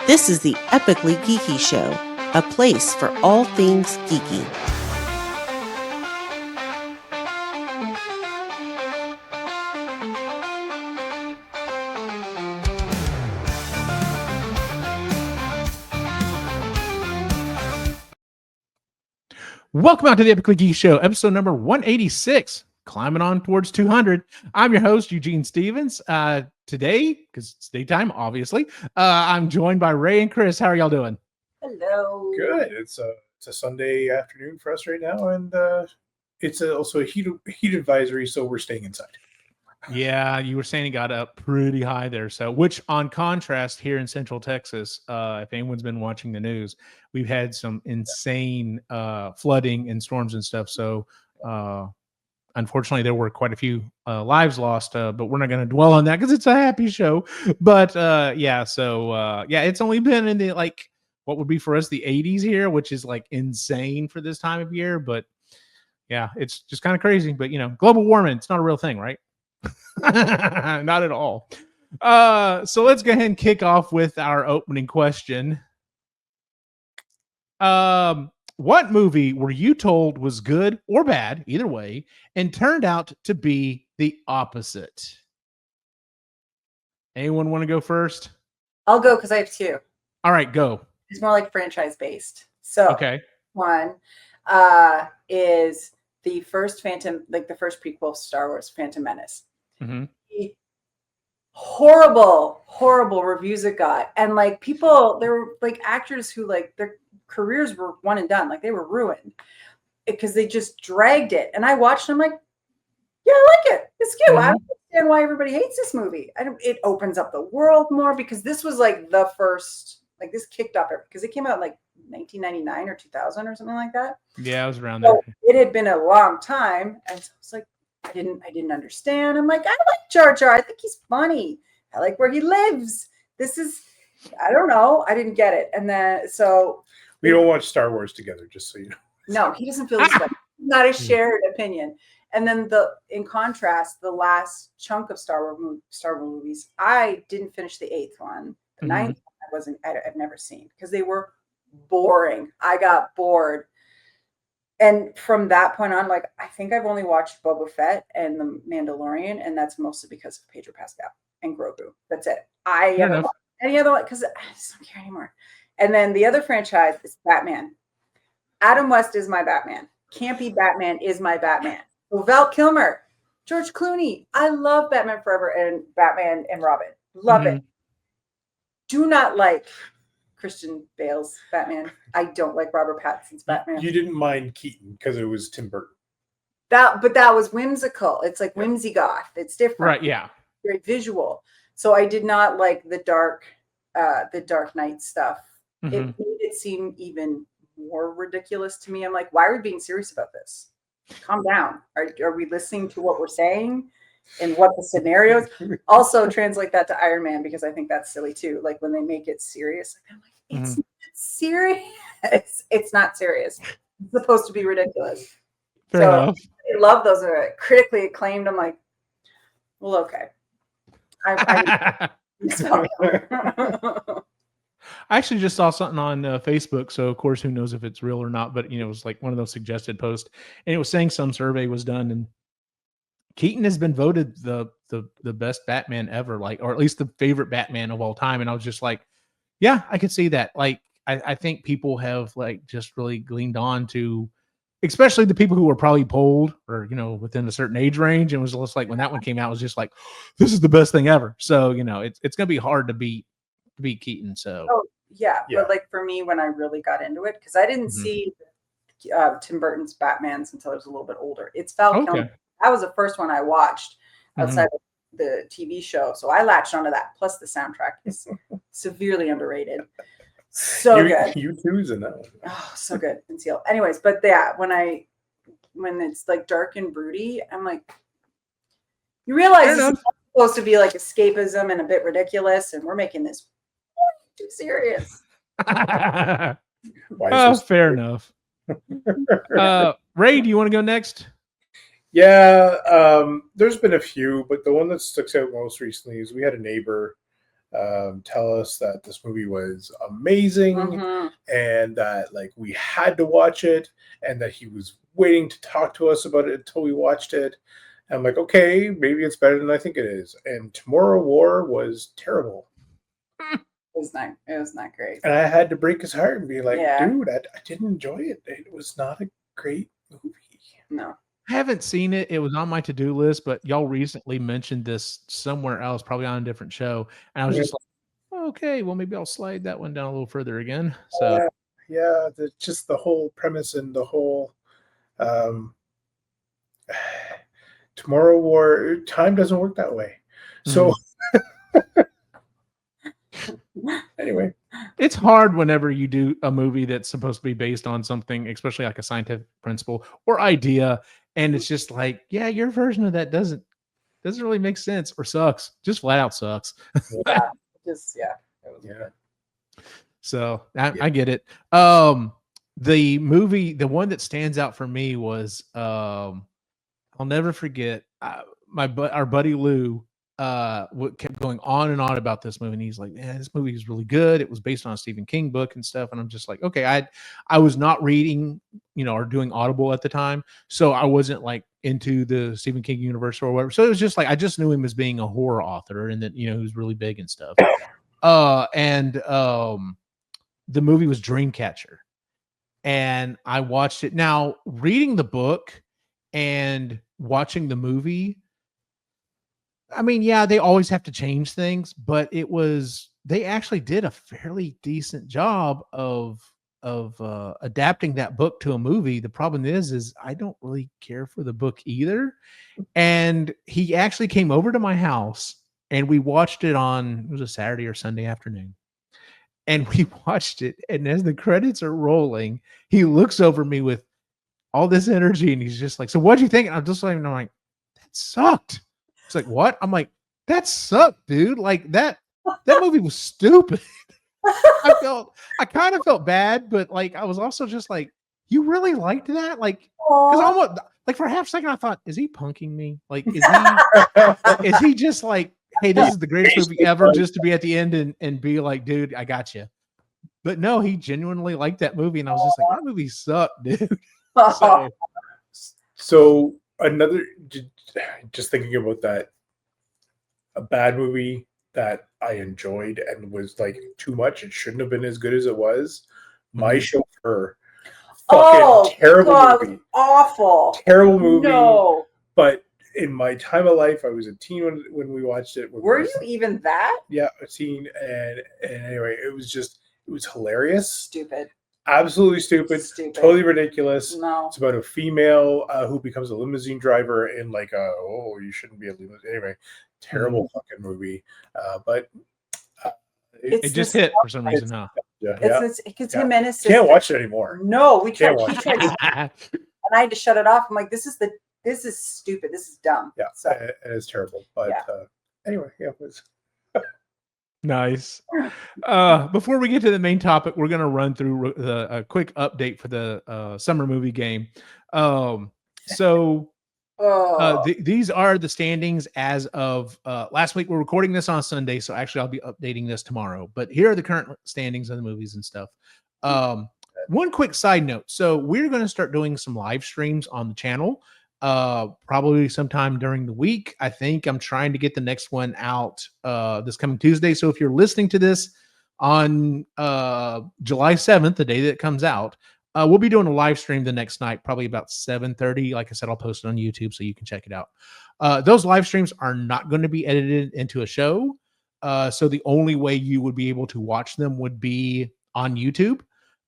This is the Epically Geeky Show, a place for all things geeky. Welcome out to the Epically Geeky Show, episode number 186, climbing on towards 200. I'm your host, Eugene Stevens. Today, because it's daytime, obviously, I'm joined by Ray and Chris. How are y'all doing? Hello. Good. It's a Sunday afternoon for us right now, and it's also a heat advisory, so we're staying inside. Yeah, you were saying it got up pretty high there. So, which on contrast here in Central Texas, if anyone's been watching the news, we've had some insane flooding and storms and stuff. So, unfortunately, there were quite a few lives lost, but we're not going to dwell on that because it's a happy show. But yeah, so it's only been in the what would be for us the 80s here, which is like insane for this time of year. But yeah, it's just kind of crazy. But global warming, it's not a real thing, right? Not at all. So let's go ahead and kick off with our opening question. What movie were you told was good or bad, either way, and turned out to be the opposite? Anyone want to go first? I'll go because I have two. All right, go. It's more like franchise based. So okay. One is the first the first prequel Star Wars, Phantom Menace. Mm-hmm. Horrible reviews it got. And people, there were actors who their careers were one and done. They were ruined because they just dragged it. And I watched them yeah, I like it. It's cute. I don't understand why everybody hates this movie. It opens up the world more because this was the first, this kicked off because it came out in 1999 or 2000 or something like that. Yeah, it was around there. It had been a long time. And so I was I didn't understand. I'm I like Jar Jar. I think he's funny. I like where he lives. This is, I don't know. I didn't get it. And then, so. We don't watch Star Wars together, just so you know. No, he doesn't feel this way. Not a shared opinion. And then in contrast, the last chunk of Star Wars movies, I didn't finish the 8th one. The 9th one I've never seen because they were boring. I got bored. And from that point on, I think I've only watched Boba Fett and The Mandalorian, and that's mostly because of Pedro Pascal and Grogu. That's it. I haven't watched any other one because I just don't care anymore. And then the other franchise is Batman. Adam West is my Batman. Campy Batman is my Batman. Val Kilmer, George Clooney. I love Batman Forever and Batman and Robin. Love it. Do not like Christian Bale's Batman. I don't like Robert Pattinson's Batman. You didn't mind Keaton because it was Tim Burton. But that was whimsical. It's whimsy goth. It's different. Right, yeah. Very visual. So I did not like the Dark Knight stuff. It made it seem even more ridiculous to me. I'm why are we being serious about this? Calm down. Are we listening to what we're saying and what the scenarios? Also translate that to Iron Man because I think that's silly too. When they make it serious, I'm it's not serious. It's not serious. It's supposed to be ridiculous. Fair enough. I love those that are critically acclaimed. I'm well, okay. I actually just saw something on Facebook, so of course, who knows if it's real or not? But it was one of those suggested posts, and it was saying some survey was done, and Keaton has been voted the best Batman ever, or at least the favorite Batman of all time. And I was just yeah, I could see that. I think people have just really gleaned on to, especially the people who were probably polled or within a certain age range, and was just when that one came out, it was just this is the best thing ever. So it's gonna be hard to beat Keaton. So yeah. But for me, when I really got into it, because I didn't see Tim Burton's Batmans until I was a little bit older. It's Val Kilmer. That was the first one I watched outside of the TV show. So I latched onto that. Plus the soundtrack is severely underrated. So good. U2's in that one. Oh, so good. And Seal. Anyways, but yeah, when it's dark and broody, I'm you realize this is supposed to be escapism and a bit ridiculous, and we're making this too serious. Fair enough. Ray, do you want to go next? Yeah, there's been a few, but the one that sticks out most recently is we had a neighbor tell us that this movie was amazing Mhm. and that like we had to watch it, and that he was waiting to talk to us about it until we watched it. And I'm like, okay, maybe it's better than I think it is. And Tomorrow War was terrible. It was not great. And I had to break his heart and be like, Yeah. dude, I didn't enjoy it. It was not a great movie. No. I haven't seen it. It was on my to-do list, but y'all recently mentioned this somewhere else, probably on a different show. And I was just like, okay, well, maybe I'll slide that one down a little further again. So Yeah, just the whole premise and the whole Tomorrow War, time doesn't work that way. So anyway, it's hard whenever you do a movie that's supposed to be based on something, especially like a scientific principle or idea, and it's just like, yeah, your version of that doesn't really make sense or sucks. Just flat out sucks. Yeah. Just It was yeah. So I get it. The movie, the one that stands out for me was I'll never forget. Our buddy Lou kept going on and on about this movie, and he's like, "Man, this movie is really good. It was based on a Stephen King book and stuff." And I'm just like, "Okay." I was not reading, or doing Audible at the time, so I wasn't like into the Stephen King universe or whatever. So it was just like I just knew him as being a horror author, and that he was really big and stuff. The movie was Dreamcatcher, and I watched it. Now, reading the book and watching the movie, I mean, yeah, they always have to change things, but they actually did a fairly decent job of adapting that book to a movie. The problem is I don't really care for the book either. And he actually came over to my house and we watched it it was a Saturday or Sunday afternoon. And we watched it, and as the credits are rolling, he looks over me with all this energy, and he's just like, "So what'd you think?" And I'm just like, "That sucked." It's like, "What?" I'm like, "That sucked, dude. Like that movie was stupid." I kind of felt bad, but like I was also just like, "You really liked that?" Like, because almost like for a half second I thought, "Is he punking me? Like, is he just like, hey, this is the greatest movie ever," just to be at the end and be like, "Dude, I got you." But no, he genuinely liked that movie, and I was just like, "That movie sucked, dude." So another, just thinking about that, a bad movie that I enjoyed and was like too much. It shouldn't have been as good as it was. My Chauffeur. Fucking terrible movie. Awful. Terrible movie. No. But in my time of life, I was a teen when we watched it. Were you even that? Yeah, a teen. And anyway, it was hilarious. Stupid. Absolutely stupid. Totally ridiculous. No. It's about a female who becomes a limousine driver in like you shouldn't be a limousine. Anyway, terrible fucking movie. But it just hit for some reason, huh? It's him and his sister. Can't watch it anymore. No, we tried. Can't And I had to shut it off. I'm like, this is stupid. This is dumb. Yeah, so, it is terrible. But anyway, it was. Nice. Before we get to the main topic, we're going to run through a quick update for the summer movie game. These are the standings as of last week. We're recording this on Sunday, so actually I'll be updating this tomorrow. But here are the current standings of the movies and stuff. One quick side note. So we're going to start doing some live streams on the channel. Probably sometime during the week. I think I'm trying to get the next one out this coming Tuesday. So if you're listening to this on July 7th, the day that it comes out, we'll be doing a live stream the next night, probably about 7:30. Like I said, I'll post it on YouTube so you can check it out. Those live streams are not going to be edited into a show. So the only way you would be able to watch them would be on YouTube.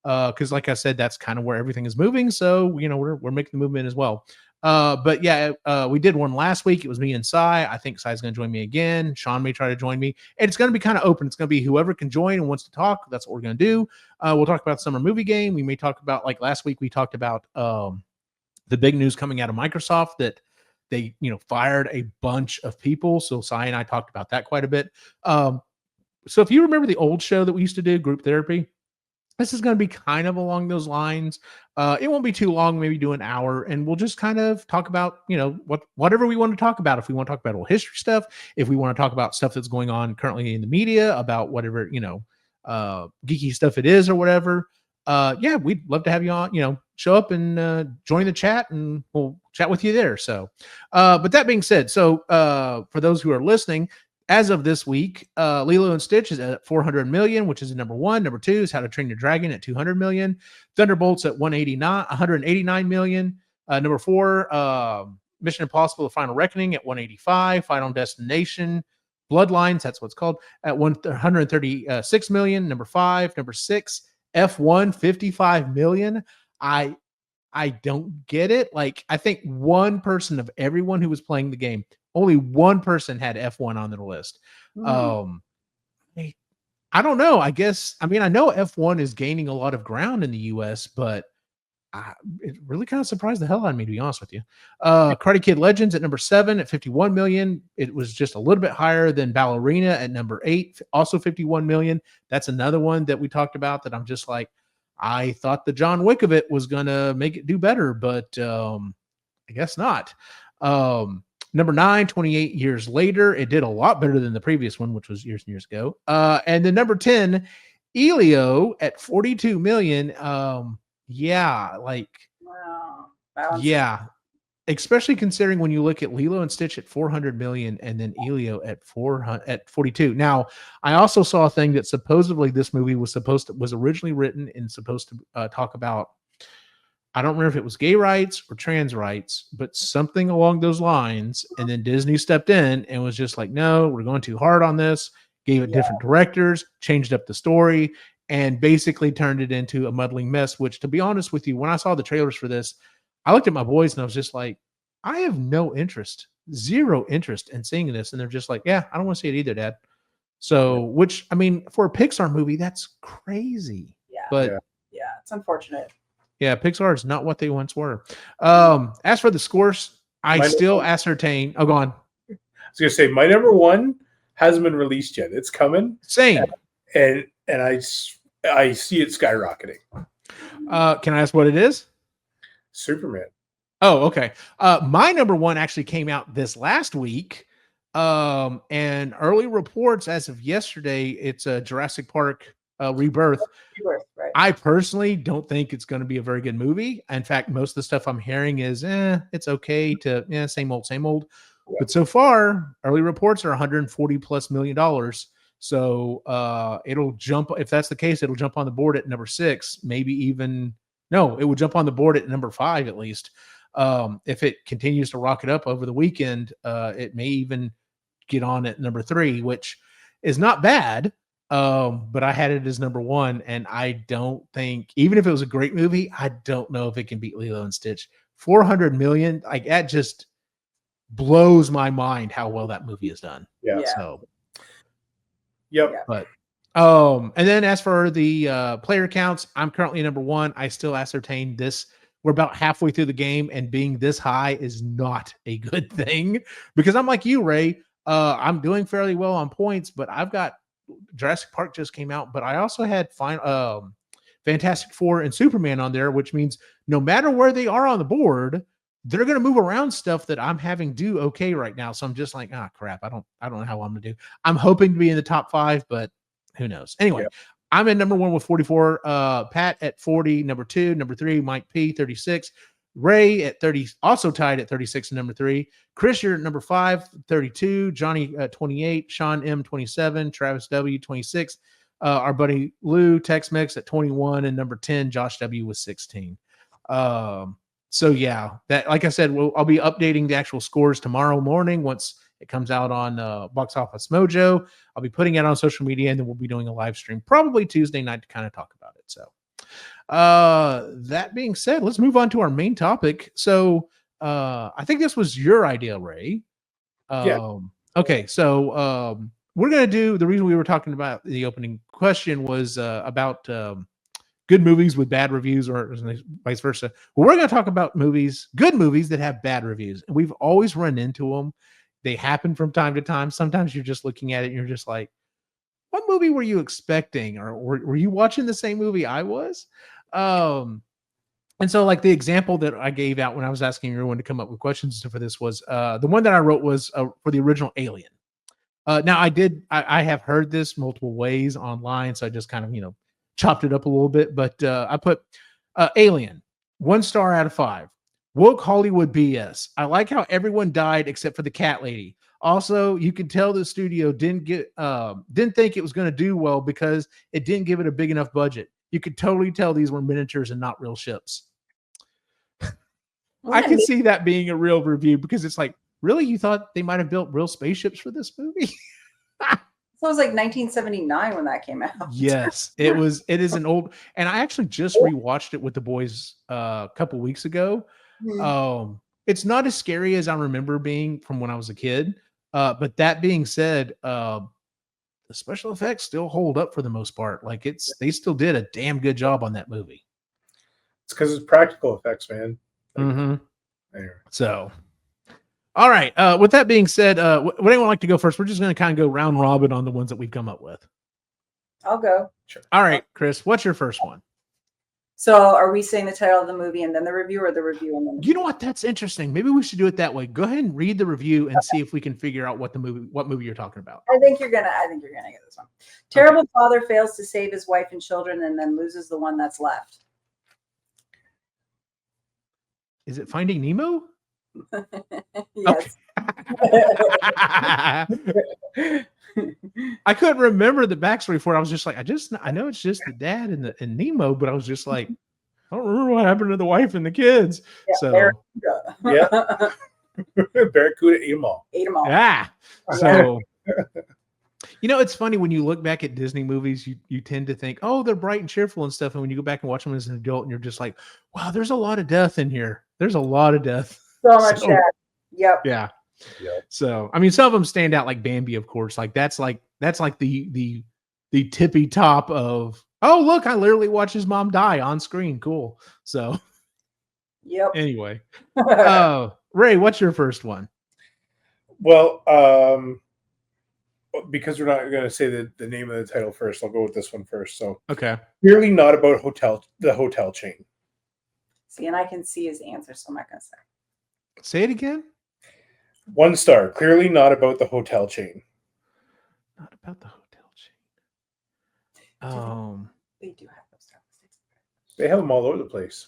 Because like I said, that's kind of where everything is moving. So, we're making the movement as well. But yeah, we did one last week. It was me and Sai. I think Sai's going to join me again. Sean may try to join me. And it's going to be kind of open. It's going to be whoever can join and wants to talk. That's what we're going to do. We'll talk about summer movie game. We may talk about, like last week, we talked about the big news coming out of Microsoft that they, fired a bunch of people. So Sai and I talked about that quite a bit. So if you remember the old show that we used to do, Group Therapy, This is going to be kind of along those lines. It won't be too long, maybe do an hour, and we'll just kind of talk about, whatever we want to talk about. If we want to talk about old history stuff, if we want to talk about stuff that's going on currently in the media, about whatever, geeky stuff it is or whatever. Yeah, we'd love to have you on, show up and join the chat, and we'll chat with you there. So, but that being said, so for those who are listening, as of this week, Lilo and Stitch is at 400 million, which is number one. Number two is How to Train Your Dragon at 200 million. Thunderbolts at 189 million. Number four, Mission Impossible: The Final Reckoning at 185. Final Destination, Bloodlines, that's what it's called, at 136 million. Number five. Number six, F1, 55 million. I don't get it. Like, I think one person of everyone who was playing the game, only one person had F1 on their list. I don't know. I know F1 is gaining a lot of ground in the US, but it really kind of surprised the hell out of me, to be honest with you. Karate Kid Legends at number 7 at 51 million. It was just a little bit higher than Ballerina at number 8, also 51 million. That's another one that we talked about that I'm just like, I thought the John Wick of it was going to make it do better, but I guess not. Number 9, 28 years later. It did a lot better than the previous one, which was years and years ago. And then number 10, Elio at 42 million. Yeah, like, Wow. yeah, especially considering when you look at Lilo and Stitch at 400 million and then Elio at 42. Now, I also saw a thing that supposedly this movie was originally written and supposed to talk about, I don't remember if it was gay rights or trans rights, but something along those lines. And then Disney stepped in and was just like, no, we're going too hard on this, gave it different directors, changed up the story, and basically turned it into a muddling mess, which, to be honest with you, when I saw the trailers for this, I looked at my boys and I was just like, I have zero interest in seeing this. And they're just like, yeah, I don't want to see it either, Dad. So, which, I mean, for a Pixar movie, that's crazy. Yeah. But yeah, it's unfortunate. yeah, Pixar is not what they once were. As for the scores, I still ascertain. Oh, go on. I was going to say, my number one hasn't been released yet. It's coming. Same. And I see it skyrocketing. Can I ask what it is? Superman. Oh, okay. My number one actually came out this last week. And early reports as of yesterday, it's a Jurassic Park Rebirth. Right. I personally don't think it's going to be a very good movie. In fact, most of the stuff I'm hearing is, it's okay to, same old. Yeah. But so far, early reports are $140+ million. So it'll jump. If that's the case, it'll jump on the board at number 6, maybe even, no, it would jump on the board at number 5 at least. If it continues to rocket up over the weekend, it may even get on at number 3, which is not bad. But I had it as number 1, and I don't think, even if it was a great movie, I don't know if it can beat Lilo and Stitch. 400 million, like, that just blows my mind how well that movie is done. Yeah. So, yep. But and then as for the player counts, I'm currently number 1. I still ascertain this. We're about halfway through the game, and being this high is not a good thing, because I'm like you, Ray. I'm doing fairly well on points, but I've got Jurassic Park just came out, but I also had Fantastic Four and Superman on there, which means no matter where they are on the board, they're going to move around stuff that I'm having do okay right now. So I'm just like, crap. I don't know how I'm going to do. I'm hoping to be in the top 5, but who knows? Anyway, I'm in number 1 with 44. Pat at 40, number 2, number 3, Mike P, 36. Ray at 30, also tied at 36 and number 3. Chris, you're at number 5, 32. Johnny 28. Sean M, 27. Travis W, 26. Our buddy Lou Tex-Mex at 21, and number 10, Josh W with 16. So yeah, that, like I said, I'll be updating the actual scores tomorrow morning once it comes out on Box Office Mojo. I'll be putting it on social media, and then we'll be doing a live stream probably Tuesday night to kind of talk about it. So that being said, let's move on to our main topic. So I think this was your idea, Ray. Okay, so we're going to do, the reason we were talking about the opening question was about good movies with bad reviews, or vice versa. Well, we're going to talk about good movies that have bad reviews. And we've always run into them. They happen from time to time. Sometimes you're just looking at it and you're just like, what movie were you expecting, or were you watching the same movie I was? And so, like, the example that I gave out when I was asking everyone to come up with questions for this was the one that I wrote was for the original Alien. Now, I have heard this multiple ways online, so I just kind of chopped it up a little bit. But I put Alien 1 star out of 5. Woke Hollywood BS. I like how everyone died except for the cat lady. Also, you could tell the studio didn't think it was going to do well because it didn't give it a big enough budget. You could totally tell these were miniatures and not real ships. I can see that being a real review because it's like, really, you thought they might have built real spaceships for this movie? So it was like 1979 when that came out. Yes, it was. It is an old, and I actually just rewatched it with the boys a couple weeks ago. It's not as scary as I remember being from when I was a kid. But that being said, the special effects still hold up for the most part. Like they still did a damn good job on that movie. It's because it's practical effects, man. Anyway. So, all right. With that being said, would anyone like to go first? We're just going to kind of go round robin on the ones that we've come up with. I'll go. Sure. All right, Chris, what's your first one? So are we saying the title of the movie and then the review, or the review and then You know what? That's interesting. Maybe we should do it that way. Go ahead and read the review and see if we can figure out what movie you're talking about. I think you're gonna get this one. Terrible father fails to save his wife and children and then loses the one that's left. Is it Finding Nemo? Yes. I couldn't remember the backstory for it. I was just like, I know it's just the dad and Nemo, but I was just like, I don't remember what happened to the wife and the kids. Yeah, so Barracuda ate them all. Yeah. So it's funny when you look back at Disney movies, you tend to think, oh, they're bright and cheerful and stuff. And when you go back and watch them as an adult, and you're just like, wow, there's a lot of death in here. There's a lot of death. So much death. Yep. Yeah. So I mean, some of them stand out, like Bambi, of course. Like that's like the tippy top of, oh, look, I literally watched his mom die on screen. Cool. So anyway. Ray, what's your first one? Well, because we're not going to say the name of the title first, I'll go with this one first. So okay. Clearly not about the hotel chain. See, and I can see his answer, so I'm not going to say. Say it again. 1 star. Clearly not about the hotel chain. Not about the hotel chain. They do have those statistics. They have them all over the place.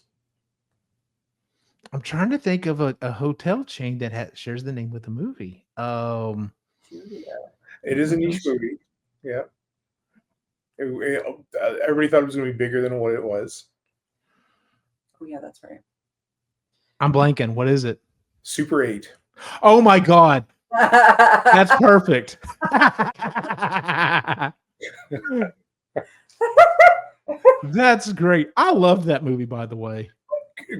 I'm trying to think of a hotel chain that shares the name with the movie. It is a niche movie. Yeah. Everybody thought it was going to be bigger than what it was. Oh, yeah, that's right. I'm blanking. What is it? Super 8. Oh, my God. That's perfect. That's great. I love that movie, by the way.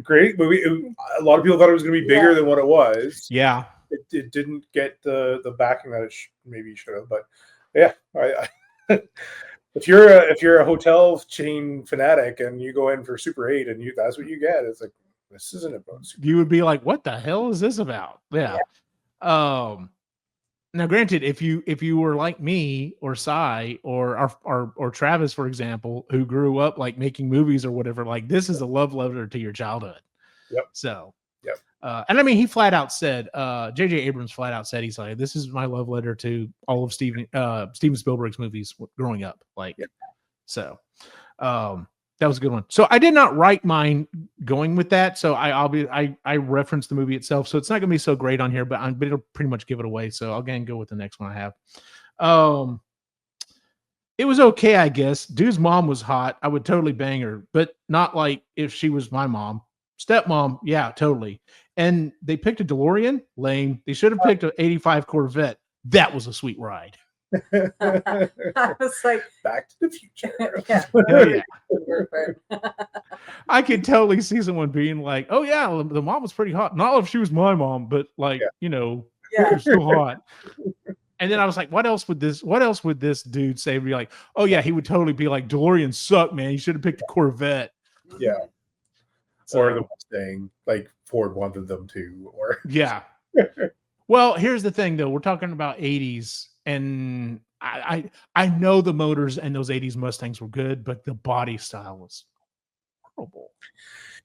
Great movie. A lot of people thought it was going to be bigger than what it was. Yeah. It didn't get the backing that it maybe should have, but yeah, if you're a hotel chain fanatic and you go in for Super 8 and that's what you get, it's like, this isn't about Super 8. You would be like, what the hell is this about? Yeah. Now, granted, if you were like me or Cy or Travis, for example, who grew up like making movies or whatever, like this is a love letter to your childhood. Yep. So. Yep. And I mean, he flat out said, J.J. Abrams flat out said, he's like, this is my love letter to all of Steven Spielberg's movies growing up. Like, so, that was a good one. So I did not write mine going with that. So I referenced the movie itself. So it's not going to be so great on here, but it'll pretty much give it away. So I'll again go with the next one I have. It was okay, I guess. Dude's mom was hot. I would totally bang her, but not like if she was my mom. Stepmom, yeah, totally. And they picked a DeLorean, lame. They should have picked an 85 Corvette. That was a sweet ride. I was like, Back to the Future. Yeah. I could totally see someone being like, oh yeah, the mom was pretty hot. Not if she was my mom, but like, she was still hot. And then I was like, what else would this dude say? Be like, oh yeah, he would totally be like, DeLorean suck, man. You should have picked a Corvette. Yeah. Or the Mustang, like Ford wanted them to, or yeah. Well, here's the thing though. We're talking about 80s And I know the motors and those 80s Mustangs were good, but the body style was horrible.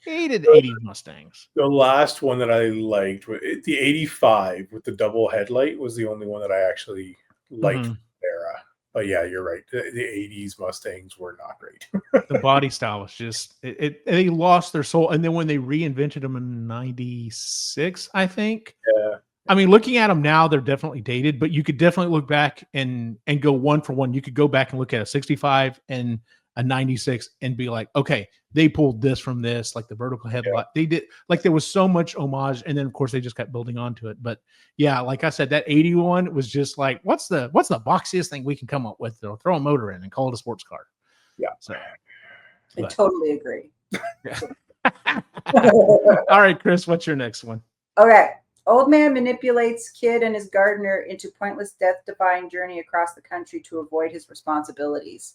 Hated 80s Mustangs. The last one that I liked, the 85 with the double headlight, was the only one that I actually liked from the era. But yeah, you're right. The 80s Mustangs were not great. The body style was just they lost their soul. And then when they reinvented them in 96, I think. Yeah. I mean, looking at them now, they're definitely dated, but you could definitely look back and go one for one. You could go back and look at a 65 and a 96 and be like, okay, they pulled this from this, like the vertical headlight. They did, like, there was so much homage, and then of course they just kept building onto it. But yeah, like I said, that 81 was just like, what's the boxiest thing we can come up with? They'll throw a motor in and call it a sports car. Yeah. So I totally agree. all right, Chris, what's your next one? Okay. Old man manipulates kid and his gardener into pointless death-defying journey across the country to avoid his responsibilities.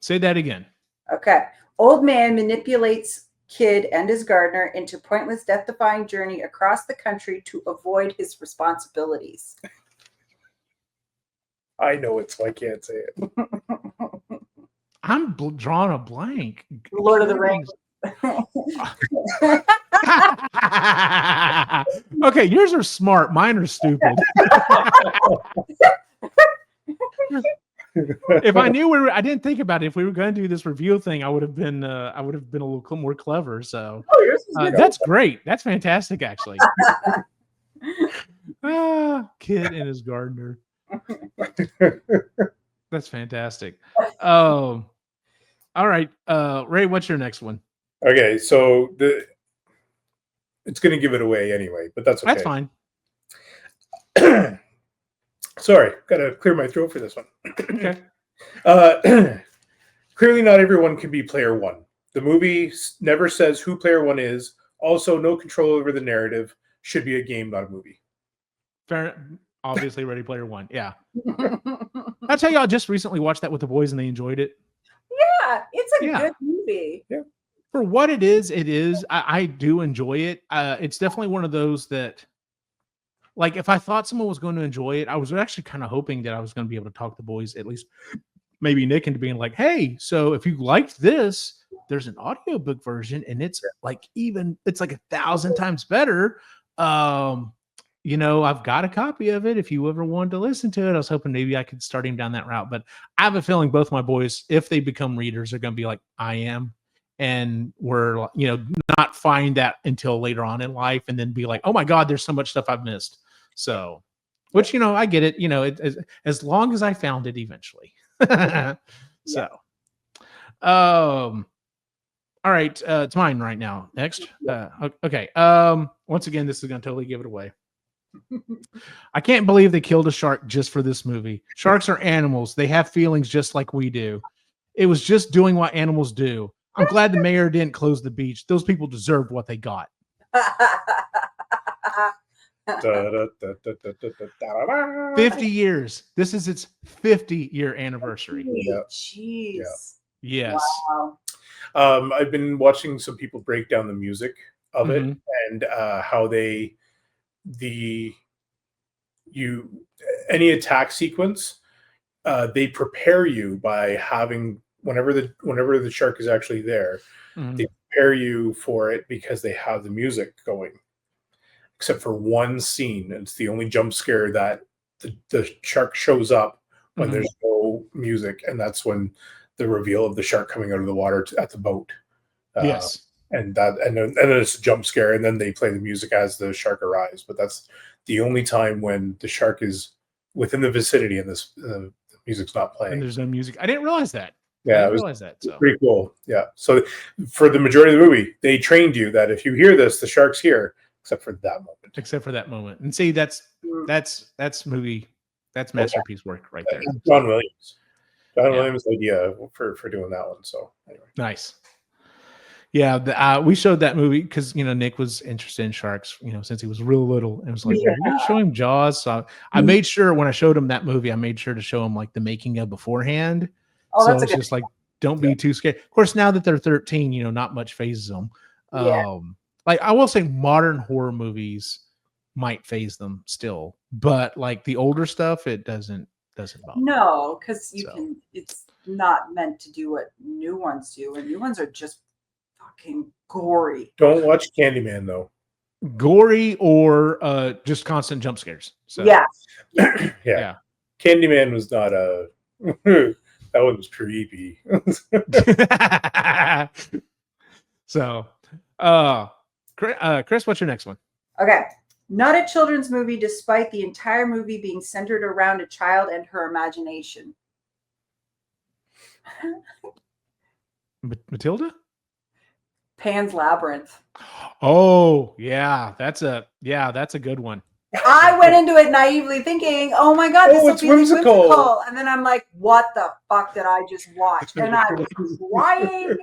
Say that again. Okay. Old man manipulates kid and his gardener into pointless death-defying journey across the country to avoid his responsibilities. I know it, so I can't say it. I'm drawing a blank. Lord of the Rings. Okay, yours are smart. Mine are stupid. If I knew I didn't think about it. If we were going to do this review thing, I would have been a little more clever. So that's great. That's fantastic, actually. Kid and his gardener. That's fantastic. All right, Ray, what's your next one? Okay, so it's going to give it away anyway, but that's okay. That's fine. Sorry, got to clear my throat for this one. Okay. Clearly, not everyone can be player one. The movie never says who player one is. Also, no control over the narrative. Should be a game, not a movie. Fair. Obviously, Ready Player One. Yeah. I'll tell you, I just recently watched that with the boys, and they enjoyed it. Yeah, it's a good movie. Yeah. For what it is, I do enjoy it. It's definitely one of those that, like, if I thought someone was going to enjoy it, I was actually kind of hoping that I was going to be able to talk the boys, at least maybe Nick, into being like, hey, so if you liked this, there's an audiobook version, and it's like it's like 1,000 times better. You know, I've got a copy of it. If you ever wanted to listen to it, I was hoping maybe I could start him down that route. But I have a feeling both my boys, if they become readers, are going to be like I am. And we're, not find that until later on in life and then be like, oh my God, there's so much stuff I've missed. So, which, I get it, as long as I found it eventually. So, all right. It's mine right now. Next. Okay. Once again, this is going to totally give it away. I can't believe they killed a shark just for this movie. Sharks are animals. They have feelings just like we do. It was just doing what animals do. I'm glad the mayor didn't close the beach. Those people deserved what they got. 50 years. This is its 50-year anniversary. Jeez. Yeah. Yes. Wow. I've been watching some people break down the music of it and how any attack sequence, they prepare you by having whenever the shark is actually there, they prepare you for it because they have the music going. Except for one scene, it's the only jump scare that the shark shows up when there's no music, and that's when the reveal of the shark coming out of the water at the boat. Yes. And then it's a jump scare, and then they play the music as the shark arrives. But that's the only time when the shark is within the vicinity and the music's not playing. And there's no music. I didn't realize that. Yeah, I didn't realize that. So pretty cool. Yeah. So for the majority of the movie, they trained you that if you hear this, the shark's here, except for that moment. Except for that moment. And see, that's masterpiece work right there. John Williams. Williams' idea for doing that one. So anyway. Nice. Yeah, we showed that movie because Nick was interested in sharks, since he was real little, and it was like, we're gonna show him Jaws. So I made sure when I showed him that movie, I made sure to show him like the making of beforehand. Oh, so it's just like, don't be too scared. Of course, now that they're 13, not much phases them. Like I will say, modern horror movies might phase them still, but like the older stuff, it doesn't bother. No, because you So. can. It's not meant to do what new ones do, and new ones are just fucking gory. Don't watch Candyman though. Gory or just constant jump scares. So Yeah. yeah. Candyman was not a. That one was creepy. So, Chris, what's your next one? Okay. Not a children's movie, despite the entire movie being centered around a child and her imagination. Matilda? Pan's Labyrinth. Oh, yeah, that's a good one. I went into it naively thinking, "Oh my god, this will it's be whimsical. whimsical," and then I'm like, "What the fuck did I just watch?" And I was crying,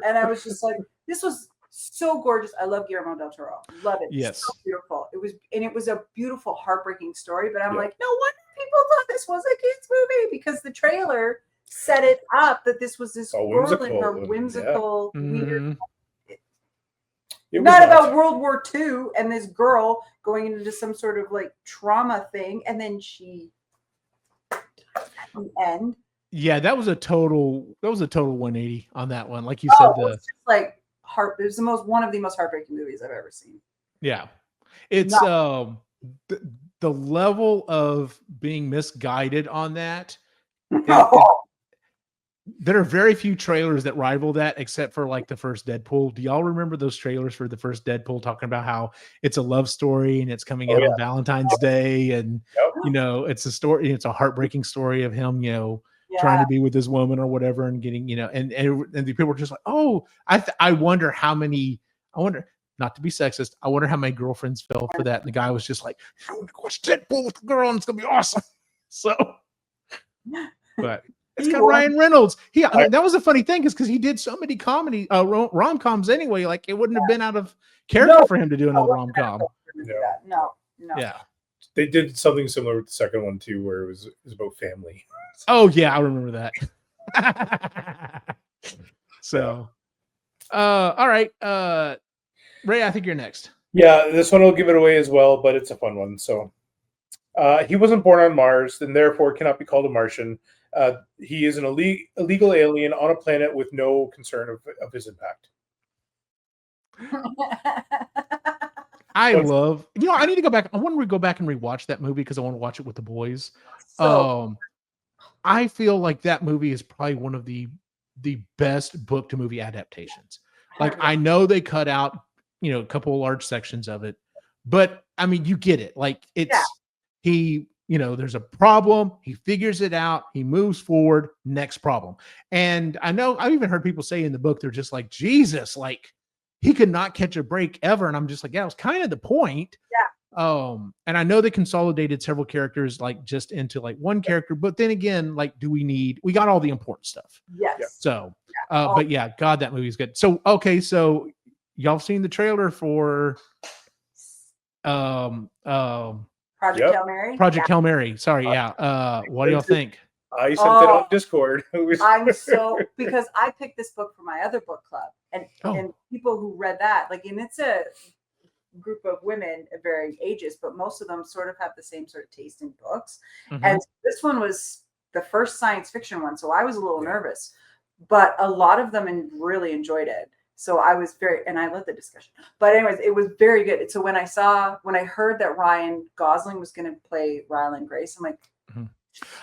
and I was just like, "This was so gorgeous." I love Guillermo del Toro. Love it. Yes, so beautiful. It was a beautiful, heartbreaking story. But I'm Yeah. like, no wonder people thought this was a kids movie because the trailer set it up that this was this girl in her whimsical, weird. Not about World War II and this girl going into some sort of like trauma thing, and then she at the end. Yeah, that was a total 180 on that one. Like you said, it was just like it was one of the most heartbreaking movies I've ever seen. Yeah, it's the level of being misguided on that. There are very few trailers that rival that, except for like the first Deadpool. Do y'all remember those trailers for the first Deadpool talking about how it's a love story and it's coming out on Valentine's Day, and it's a story, it's a heartbreaking story of him, trying to be with this woman or whatever, and getting, and the people were just like, oh, I wonder, not to be sexist, I wonder how many girlfriends fell for that. And the guy was just like, watch Deadpool with the girl and it's gonna be awesome. So, but it's got Ryan Reynolds. That was a funny thing, is because he did so many comedy rom-coms anyway. Like it wouldn't have been out of character for him to do another rom-com. No. Yeah. They did something similar with the second one too, where it was about family. Oh yeah, I remember that. So, all right, Ray, I think you're next. Yeah, this one will give it away as well, but it's a fun one. So, he wasn't born on Mars and therefore cannot be called a Martian. He is an illegal alien on a planet with no concern of his impact. I need to go back. I want to go back and rewatch that movie because I want to watch it with the boys. I feel like that movie is probably one of the best book to movie adaptations. Like I know they cut out, a couple of large sections of it, but I mean, you get it. Like there's a problem. He figures it out. He moves forward. Next problem. And I know I've even heard people say in the book, they're just like, Jesus, like he could not catch a break ever. And I'm just like, yeah, it was kind of the point. Yeah. And I know they consolidated several characters, like just into like one character, but then again, like, we got all the important stuff. Yes. So, but yeah, God, that movie is good. So, okay. So y'all seen the trailer for, Project Hail Mary? Project Hail Mary. Sorry. Yeah. What do y'all think? I sent it on Discord. Because I picked this book for my other book club, and people who read that, like, and it's a group of women of varying ages, but most of them sort of have the same sort of taste in books. Mm-hmm. And this one was the first science fiction one, so I was a little nervous, but a lot of them really enjoyed it. So I was and I led the discussion. But anyways, it was very good. So when I heard that Ryan Gosling was going to play Ryland Grace, I'm like,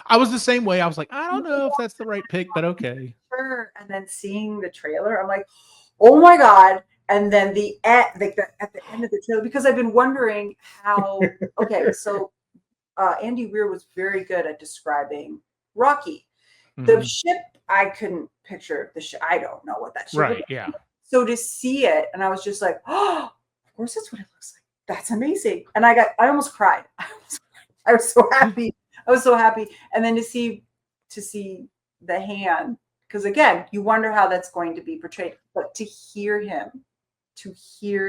I was the same way. I was like, I don't know if that's the right pick, but okay. Sure. And then seeing the trailer, I'm like, oh my God. And then at the end of the trailer, because I've been wondering how, okay, so Andy Weir was very good at describing Rocky. Mm-hmm. The ship, I couldn't picture the ship. I don't know what that ship was. Right, yeah. So to see it, and I was just like, oh, of course that's what it looks like. That's amazing. And I almost cried. I was so happy. I was so happy. And then to see the hand, because again, you wonder how that's going to be portrayed, but to hear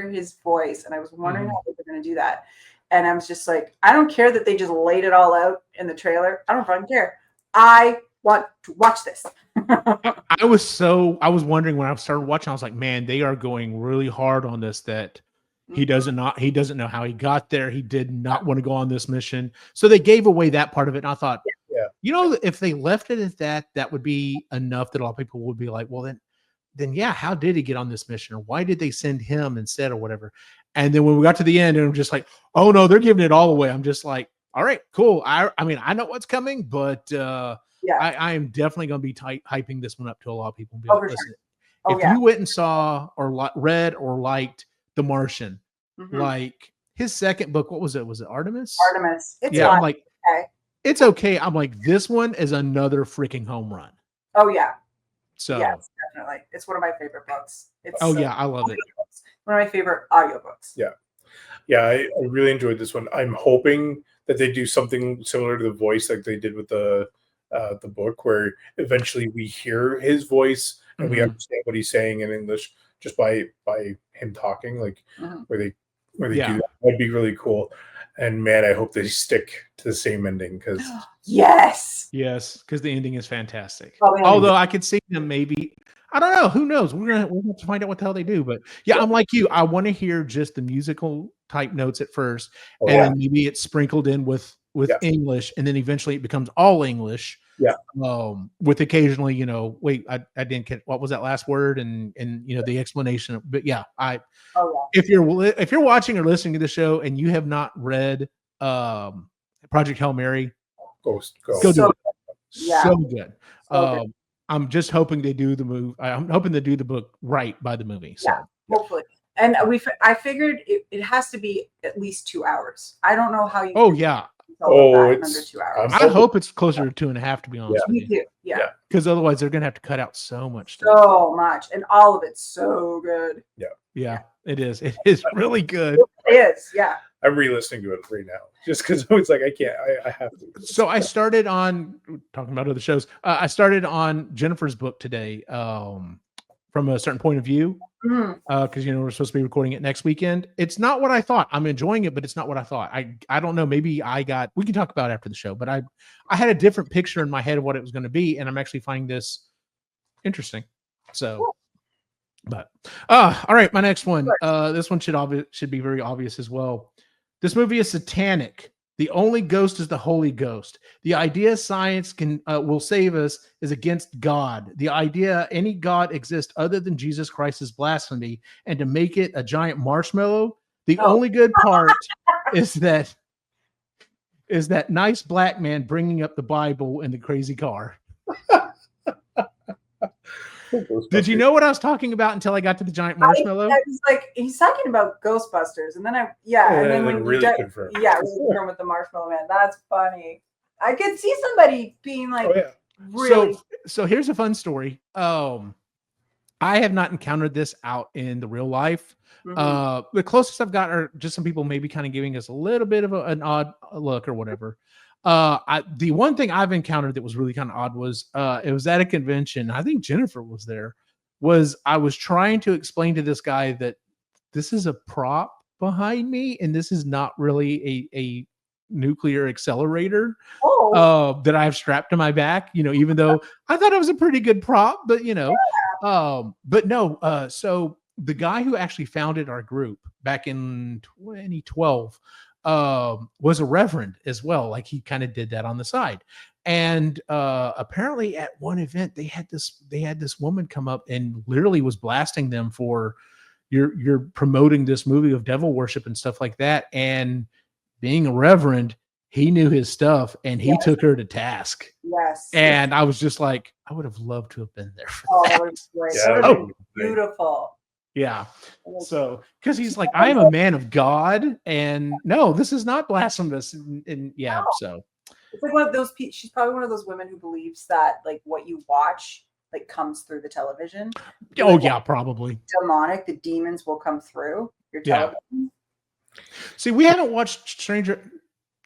his voice, and I was wondering how they were going to do that. And I was just like, I don't care that they just laid it all out in the trailer. I don't fucking care. I want to watch this. I was wondering when I started watching, I was like, man, they are going really hard on this, that He doesn't know how he got there. He did not want to go on this mission. So they gave away that part of it. And I thought, if they left it at that, that would be enough that a lot of people would be like, well, then yeah, how did he get on this mission? Or why did they send him instead or whatever? And then when we got to the end, and I'm just like, oh no, they're giving it all away. I'm just like, all right, cool. I mean, I know what's coming, but I am definitely going to be hyping this one up to a lot of people. And be like, listen, if you went and saw or read or liked The Martian, like his second book, what was it? Was it Artemis? Artemis. It's I'm like, it's okay. I'm like, this one is another freaking home run. Oh yeah. So yes, definitely. It's one of my favorite books. It's I love it. One of my favorite audiobooks. Yeah, I really enjoyed this one. I'm hoping that they do something similar to the voice like they did with the book, where eventually we hear his voice and we understand what he's saying in English just by him talking, like where they do that. That'd be really cool. And man, I hope they stick to the same ending because yes, because the ending is fantastic. Oh, although I could see them maybe, I don't know, who knows? We're gonna have to find out what the hell they do. But I'm like you, I want to hear just the musical type notes at first, and then maybe it's sprinkled in with English, and then eventually it becomes all English. With occasionally, wait, I didn't get what was that last word, and the explanation. But if you're watching or listening to the show and you have not read Project Hail Mary, go do it. So good. I'm just hoping they do the move. I'm hoping they do the book right by the movie. So. Yeah, hopefully. And I figured it has to be at least 2 hours. I don't know how you. Oh, it's under 2 hours. I hope it's closer to 2.5, to be honest with you. Me too. Yeah. Because otherwise they're gonna have to cut out so much stuff. So much, and all of it's so good. Yeah, it is. It is really good. It is. Yeah. I'm re-listening to it right now just because it's like I have to. So I started on talking about other shows. I started on Jennifer's book today, from a certain point of view, because we're supposed to be recording it next weekend. It's not what I thought. I'm enjoying it, but it's not what I thought. I don't know. Maybe we can talk about it after the show, but I had a different picture in my head of what it was going to be, and I'm actually finding this interesting. So, but all right, my next one. This one should be very obvious as well. This movie is satanic. The only ghost is the Holy Ghost. The idea science will save us is against God. The idea any God exists other than Jesus Christ is blasphemy. And to make it a giant marshmallow, the only good part is that nice black man bringing up the Bible in the crazy car. Did you know what I was talking about until I got to the giant marshmallow? I was like, he's talking about Ghostbusters, and then and then when really confirmed. confirmed with the Marshmallow Man. That's funny. I could see somebody being like, really. So here's a fun story. I have not encountered this out in the real life. The closest I've got are just some people maybe kind of giving us a little bit of an odd look or whatever. The one thing I've encountered that was really kind of odd was it was at a convention. I think Jennifer was there. I was trying to explain to this guy that this is a prop behind me, and this is not really a nuclear accelerator that I've strapped to my back. Even though I thought it was a pretty good prop, but but no. So the guy who actually founded our group back in 2012. Was a reverend as well. Like he kind of did that on the side. And apparently at one event they had this woman come up and literally was blasting them for you're promoting this movie of devil worship and stuff like that. And being a reverend, he knew his stuff and he took her to task. Yes. And I was just like, I would have loved to have been there for that. That was great. That was beautiful. Yeah. So, because he's like, I am a man of God, and no, this is not blasphemous. And so it's like one of those. She's probably one of those women who believes that like what you watch like comes through the television. Oh yeah, probably demonic. The demons will come through your television. See, we haven't watched Stranger.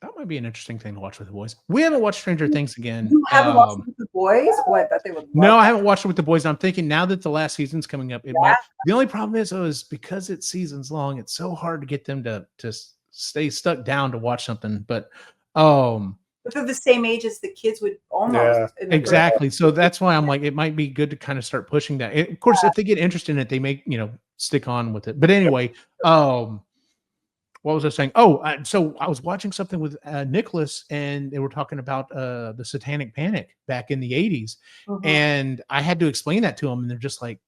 That might be an interesting thing to watch with the boys. We haven't watched Stranger Things again. You haven't watched it with the boys? What? That they would. No, I haven't watched it with the boys. I'm thinking now that the last season's coming up, it might. The only problem is because it's seasons long. It's so hard to get them to stay stuck down to watch something. But they're the same age as the kids would almost. Exactly. So that's why I'm like, it might be good to kind of start pushing that. Of course, if they get interested in it, they may stick on with it. But anyway, what was I saying? Oh, so I was watching something with Nicholas, and they were talking about the Satanic Panic back in the 80s, and I had to explain that to them, and they're just like,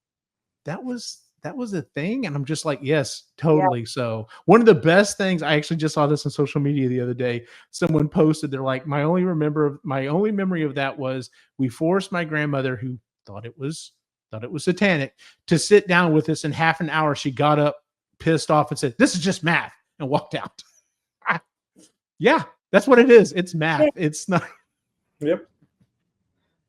that was a thing, and I'm just like, yes, totally. So one of the best things, I actually just saw this on social media the other day. Someone posted, they're like, my only memory of that was we forced my grandmother, who thought it was satanic, to sit down with us. In half an hour, she got up pissed off and said, "This is just math," and walked out. Yeah, that's what it is. It's math. It's not. Yep.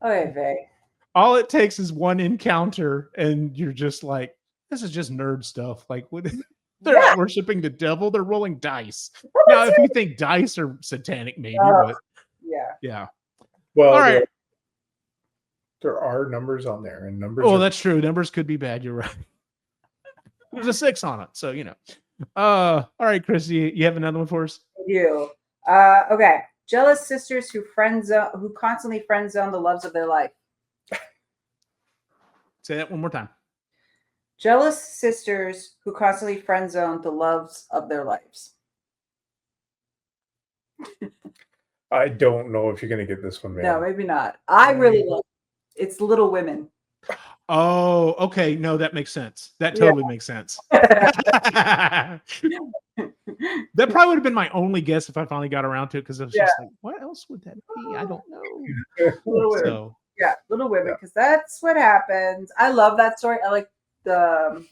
Okay, Vay. All it takes is one encounter, and you're just like, this is just nerd stuff. Like, they're not worshiping the devil; they're rolling dice. Now, if you think dice are satanic, maybe, but yeah. Well, all right. There are numbers on there, and numbers. Oh, that's true. Numbers could be bad. You're right. There's a 6 on it, so you know. All right, Christy, you have another one for us? I do. Okay. Jealous sisters who constantly friend zone the loves of their life. Say that one more time. Jealous sisters who constantly friend zone the loves of their lives. I don't know if you're gonna get this one, man. No, maybe not. I really love it. It's Little Women. Oh, okay. No, that makes sense. That totally makes sense. That probably would have been my only guess if I finally got around to it, because I was just like, what else would that be? I don't know. Little Women, because that's what happens. I love that story. I like the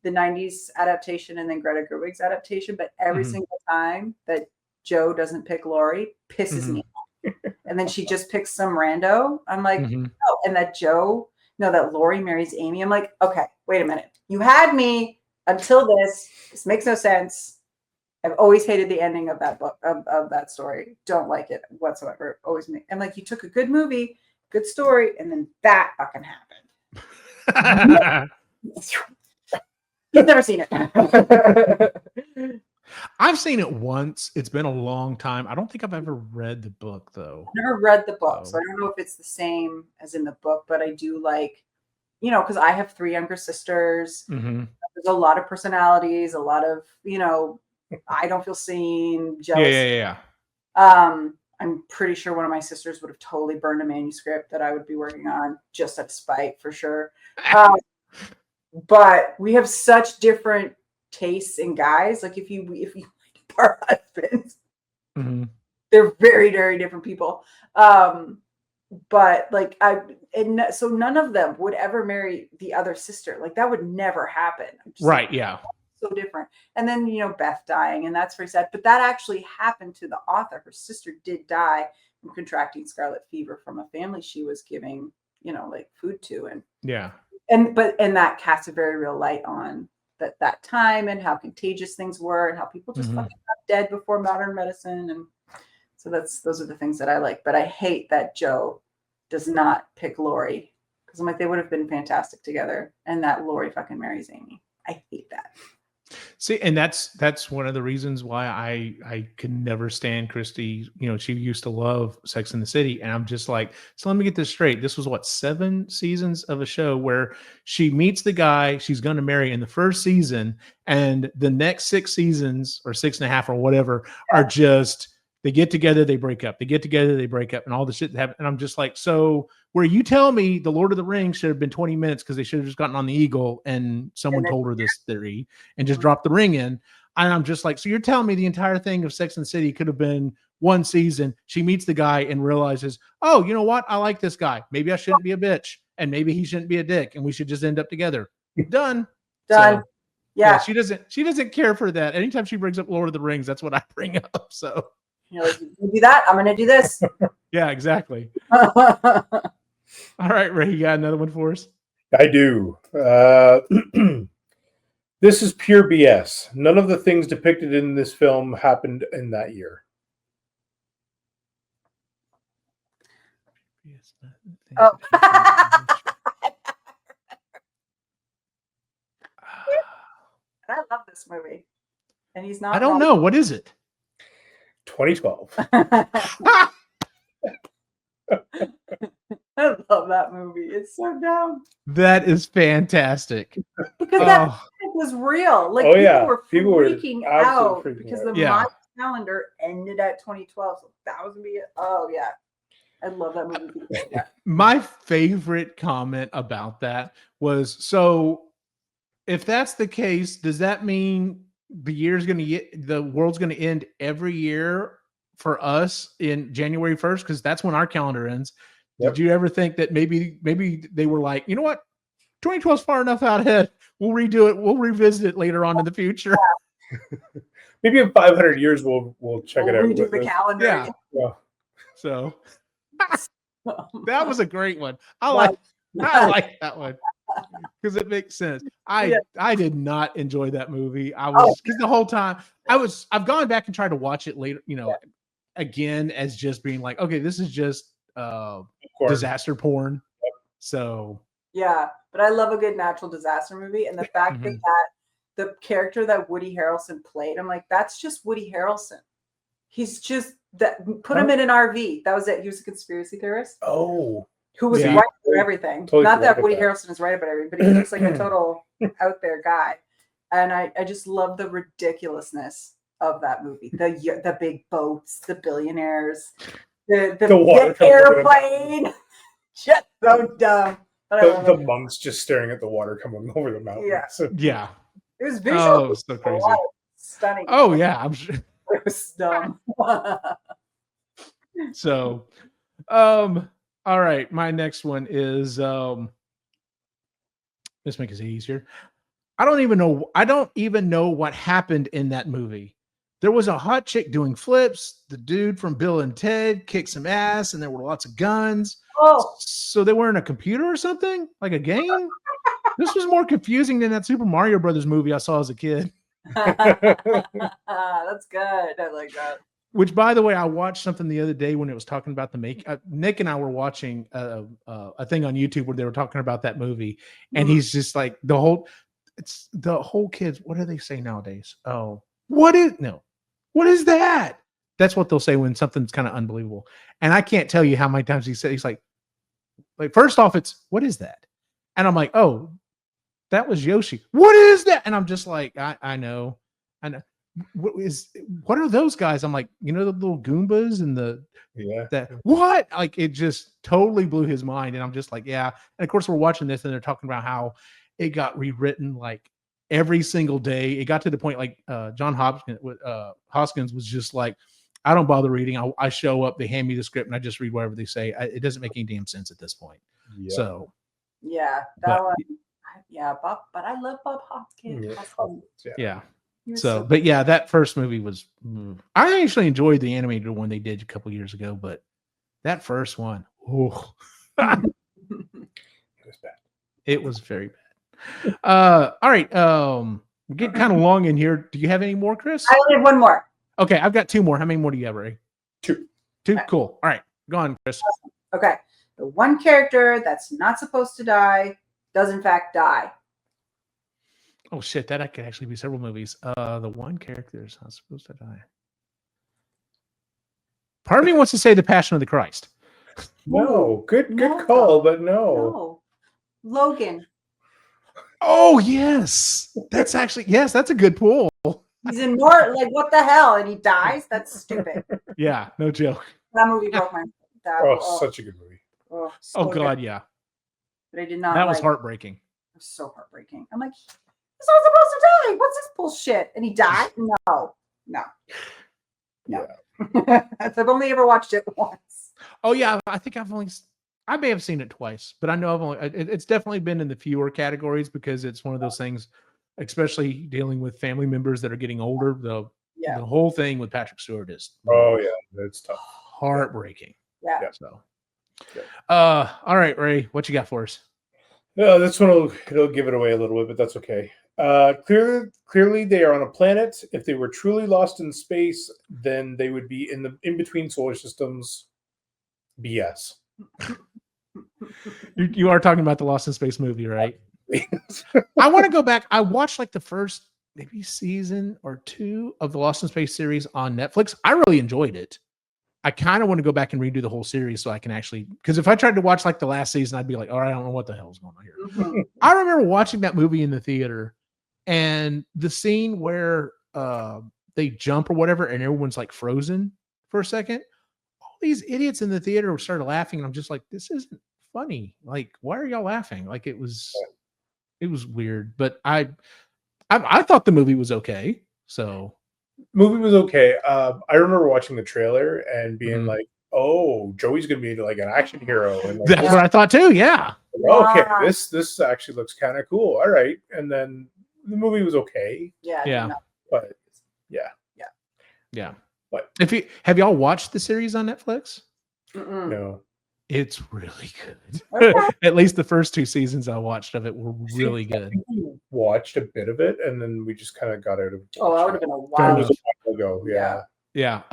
90s adaptation and then Greta Gerwig's adaptation, but every single time that Joe doesn't pick Lori pisses me off. And then she just picks some rando. I'm like, oh, and that Lori marries Amy. I'm like, okay, wait a minute. You had me until this. This makes no sense. I've always hated the ending of that book, of that story. Don't like it whatsoever. I'm like, you took a good movie, good story, and then that fucking happened. You've never seen it. I've seen it once. It's been a long time. I don't think I've ever read the book, though. I've never read the book, so I don't know if it's the same as in the book, but I do like, because I have 3 younger sisters. There's a lot of personalities, a lot of, I don't feel seen, jealous. Yeah. I'm pretty sure one of my sisters would have totally burned a manuscript that I would be working on just out of spite, for sure. But we have such different tastes in guys. Like if you our husbands, they're very, very different people. But like so none of them would ever marry the other sister. Like that would never happen. Right. Like, yeah. So different. And then, Beth dying, and that's very sad. But that actually happened to the author. Her sister did die from contracting scarlet fever from a family she was giving, like food to. And and that cast a very real light on that time and how contagious things were and how people just fucking got dead before modern medicine. And so those are the things that I like. But I hate that Joe does not pick Lori, because I'm like, they would have been fantastic together, and that Lori fucking marries Amy. I hate that. See, and that's one of the reasons why I can never stand Christy. She used to love Sex and the City, and I'm just like, so let me get this straight. This was what, 7 seasons of a show where she meets the guy she's going to marry in the first season, and the next 6 seasons or 6.5 or whatever are just, they get together, they break up, they get together, they break up, and all the shit that happened. And I'm just like, so where you tell me the Lord of the Rings should have been 20 minutes because they should have just gotten on the Eagle and someone told her this theory and just dropped the ring in. And I'm just like, so you're telling me the entire thing of Sex and the City could have been 1 season. She meets the guy and realizes, oh, you know what? I like this guy. Maybe I shouldn't be a bitch, and maybe he shouldn't be a dick, and we should just end up together. Done. So, yeah. She doesn't care for that. Anytime she brings up Lord of the Rings, that's what I bring up. So you're like, you do that, I'm going to do this. Yeah, exactly. All right, Ray, you got another one for us? I do. This is pure BS. None of the things depicted in this film happened in that year. Oh. I love this movie. And he's not. I don't know. What is it? 2012. I love that movie. It's so dumb. That is fantastic. Because was real. Like people were freaking out because the Mayan calendar ended at 2012. So that was gonna be it. Oh yeah. I love that movie. Yeah. My favorite comment about that was, so if that's the case, does that mean the world's going to end every year for us in January 1st? Because that's when our calendar ends. Yep. Did you ever think that maybe they were like, you know what, 2012 is far enough out ahead, we'll redo it, we'll revisit it later on in the future? Maybe in 500 years we'll check it out. Redo the calendar. Yeah. So that was a great one. I like that one because it makes sense. I did not enjoy that movie. I was, because the whole time I've gone back and tried to watch it later, again, as just being like, okay, this is just disaster porn. So yeah, but I love a good natural disaster movie, and the fact that the character that Woody Harrelson played, I'm like, that's just Woody Harrelson. He's just that. Put him in an RV. That was it. He was a conspiracy theorist. Oh, who was right about everything. Totally. Not that Woody Harrelson is right about everything, but he's just like a total out there guy. And I just love the ridiculousness of that movie. The big boats, the billionaires, the airplane. Just so dumb. The monks just staring at the water coming over the mountain. Yeah. Yeah. It was visual. It was so crazy. Stunning. Oh yeah, I'm sure. It was dumb. So, all right. My next one is let's make it easier. I don't even know what happened in that movie. There was a hot chick doing flips. The dude from Bill and Ted kicked some ass, and there were lots of guns. Oh, so they were in a computer or something, like a game. This was more confusing than that Super Mario Brothers movie I saw as a kid. That's good. I like that. Which, by the way, I watched something the other day when it was talking about the make. Nick and I were watching a thing on YouTube where they were talking about that movie, and he's just like the whole kids. What do they say nowadays? Oh, what is that? That's what they'll say when something's kind of unbelievable. And I can't tell you how many times he's like first off, it's what is that? And I'm like, oh, that was Yoshi. What is that? And I'm just like, I know. What are those guys? I'm like, the little Goombas and what? Like, it just totally blew his mind. And I'm just like, yeah. And of course we're watching this and they're talking about how it got rewritten like every single day. It got to the point like John Hoskins was just like, I don't bother reading. I show up, they hand me the script and I just read whatever they say. It doesn't make any damn sense at this point. Yeah. So yeah, that one. Yeah, Bob, but I love Bob Hoskins. Yeah. So, but yeah, that first movie was. I actually enjoyed the animated one they did a couple years ago, but that first one, it was bad. It was very bad. All right, we're getting kind of long in here. Do you have any more, Chris? I only have one more. Okay, I've got two more. How many more do you have, Ray? Two. Okay. Cool. All right, go on, Chris. Okay, the one character that's not supposed to die does in fact die. Oh shit, that could actually be several movies. The one character is not supposed to die. Part of me wants to say The Passion of the Christ. No, good call, but no. Logan. Oh yes, that's a good pull. He's in more like what the hell, and he dies. That's stupid. Yeah, no joke. That movie broke my. Such a good movie. Oh god, yeah. But I did not. That was heartbreaking. It was so heartbreaking. I'm like, he's not supposed to die. What's this bullshit? And he died? No. Yeah. I've only ever watched it once. Oh yeah, I may have seen it twice, but I know it's definitely been in the fewer categories because it's one of those things, especially dealing with family members that are getting older. The whole thing with Patrick Stewart is that's tough, heartbreaking. Yeah. So, all right, Ray, what you got for us? This one it'll give it away a little bit, but that's okay. Clearly, they are on a planet. If they were truly lost in space, then they would be in between solar systems. BS. You are talking about the Lost in Space movie, right? I want to go back. I watched like the first maybe season or two of the Lost in Space series on Netflix. I really enjoyed it. I kind of want to go back and redo the whole series so I can actually, because if I tried to watch like the last season, I'd be like, all right, I don't know what the hell's going on here. I remember watching that movie in the theater And the scene where they jump or whatever, and everyone's like frozen for a second. All these idiots in the theater started laughing, and I'm just like, this isn't funny. Like, why are y'all laughing? Like, it was weird. But I thought the movie was okay. So Movie was okay. I remember watching the trailer and being Mhm. like, "Oh, Joey's gonna be like an action hero," and like, that's what I thought too. Yeah. okay, Wow. this actually looks kind of cool. All right, and then the movie was okay, Yeah. Yeah. but yeah, Yeah. But- If you have y'all watched the series on Netflix? Mm-mm. no. It's really good. Okay. At least the first 2 seasons I watched of it were really I good. think we watched a bit of it, and then we just kind of got out of. Oh, that would have been a It while. was a while ago. Yeah. Yeah.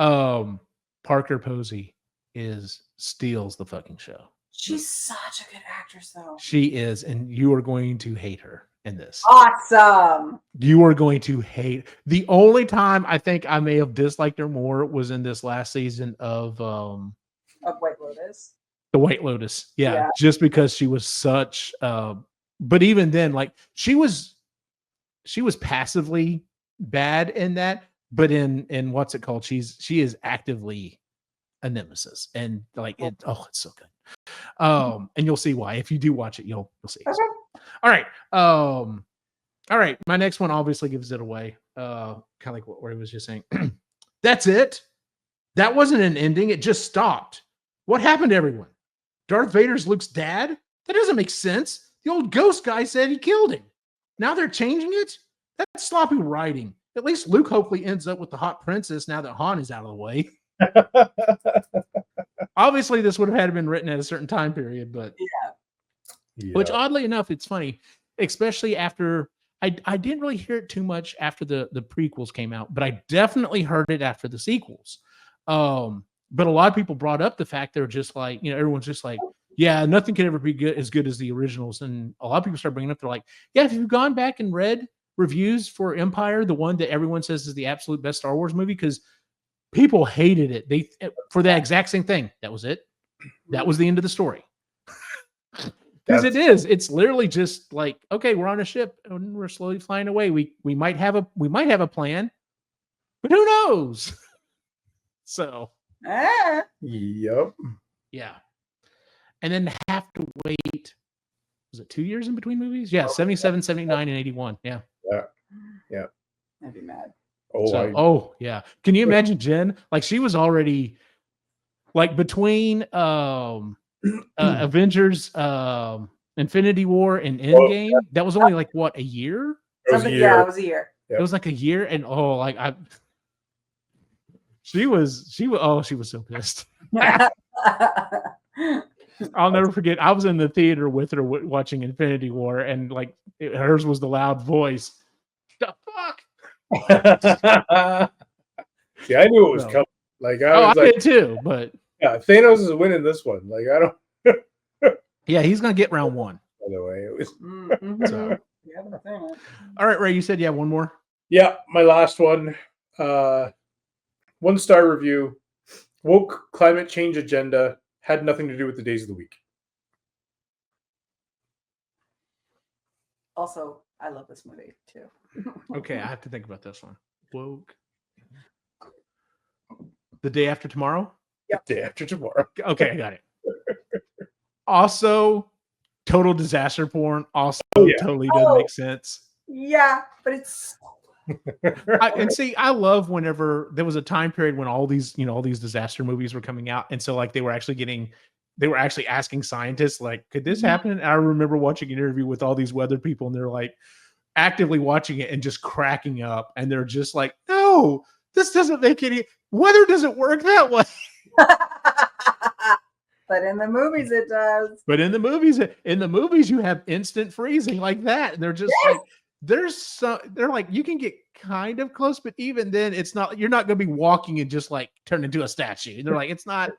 Parker Posey steals the fucking show. She's such a good actress, though. She is, and you are going to hate her in this. Awesome. You are going to hate. The only time I think I may have disliked her more was in this last season of Of White Lotus. The White Lotus. Yeah. Just because she was such but even then, like she was passively bad in that, but in what's it called? She is actively a nemesis, and like it's so good. And you'll see why. If you do watch it, you'll see. Okay. All right. All right. My next one obviously gives it away. Kind of like what Ray was just saying. That's it. That wasn't an ending. It just stopped. What happened to everyone? Darth Vader's Luke's dad? That doesn't make sense. The old ghost guy said he killed him. Now they're changing it? That's sloppy writing. At least Luke hopefully ends up with the hot princess now that Han is out of the way. Obviously, this would have had been written at a certain time period, but which oddly enough, it's funny, especially after I didn't really hear it too much after the prequels came out, but I definitely heard it after the sequels. But a lot of people brought up the fact they're just like, everyone's just like, yeah, nothing can ever be as good as the originals. And a lot of people start bringing up, they're like, yeah, if you've gone back and read reviews for Empire, the one that everyone says is the absolute best Star Wars movie, because people hated it. They for that exact same thing. That was it. That was the end of the story. Because it's literally just like, okay, we're on a ship and we're slowly flying away. We might have a plan, but who knows? So Yep. yeah. And then have to wait. Was it 2 years in between movies? Yeah, 77, 79, and 81. Yeah. Yeah. I'd be mad. Yeah. Can you imagine Jen? Like she was already like between Avengers Infinity War and Endgame. That was only like what, a year? It was a year. Yeah, it was a year. It was like a year, and she was so pissed. I'll never forget. I was in the theater with her watching Infinity War, and like hers was the loud voice. The fuck? See, I knew it was coming. Like I was did too, but yeah, Thanos is winning this one. Like I don't. Yeah, he's gonna get round one. By the way, it was. So. All right, Ray. You said one more. Yeah, my last one. 1-star review. Woke climate change agenda had nothing to do with the days of the week. Also, I love this movie too. Okay, I have to think about this one. Woke. The Day After Tomorrow? Yep. Day After Tomorrow. Okay, I got it. Also, total disaster porn. Also, totally doesn't make sense. Yeah, but it's. I love whenever there was a time period when all these disaster movies were coming out, and so like they were actually asking scientists like, could this happen? And I remember watching an interview with all these weather people, and they're like actively watching it and just cracking up, and they're just like, no, this doesn't make any weather doesn't work that way. But in the movies it does. But in the movies you have instant freezing like that, and they're just like, they're like, you can get kind of close, but even then it's not, you're not going to be walking and just like turn into a statue. And they're like, it's not.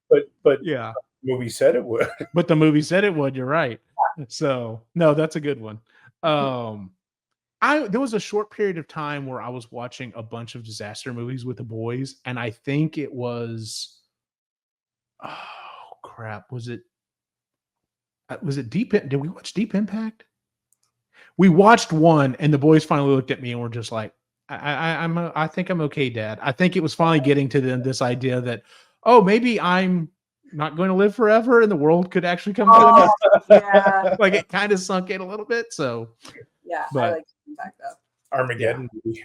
But yeah, the movie said it would. But the movie said it would. You're right. So no, that's a good one. There was a short period of time where I was watching a bunch of disaster movies with the boys, and I think it was, oh crap, was it Deep? Did we watch Deep Impact? We watched one, and the boys finally looked at me and were just like, I think I'm okay, Dad. I think it was finally getting to them this idea that, oh, maybe I'm not going to live forever and the world could actually come to an end. Yeah. Like it kind of sunk in a little bit. So Yeah, I But- like Deep Impact though. Armageddon movie.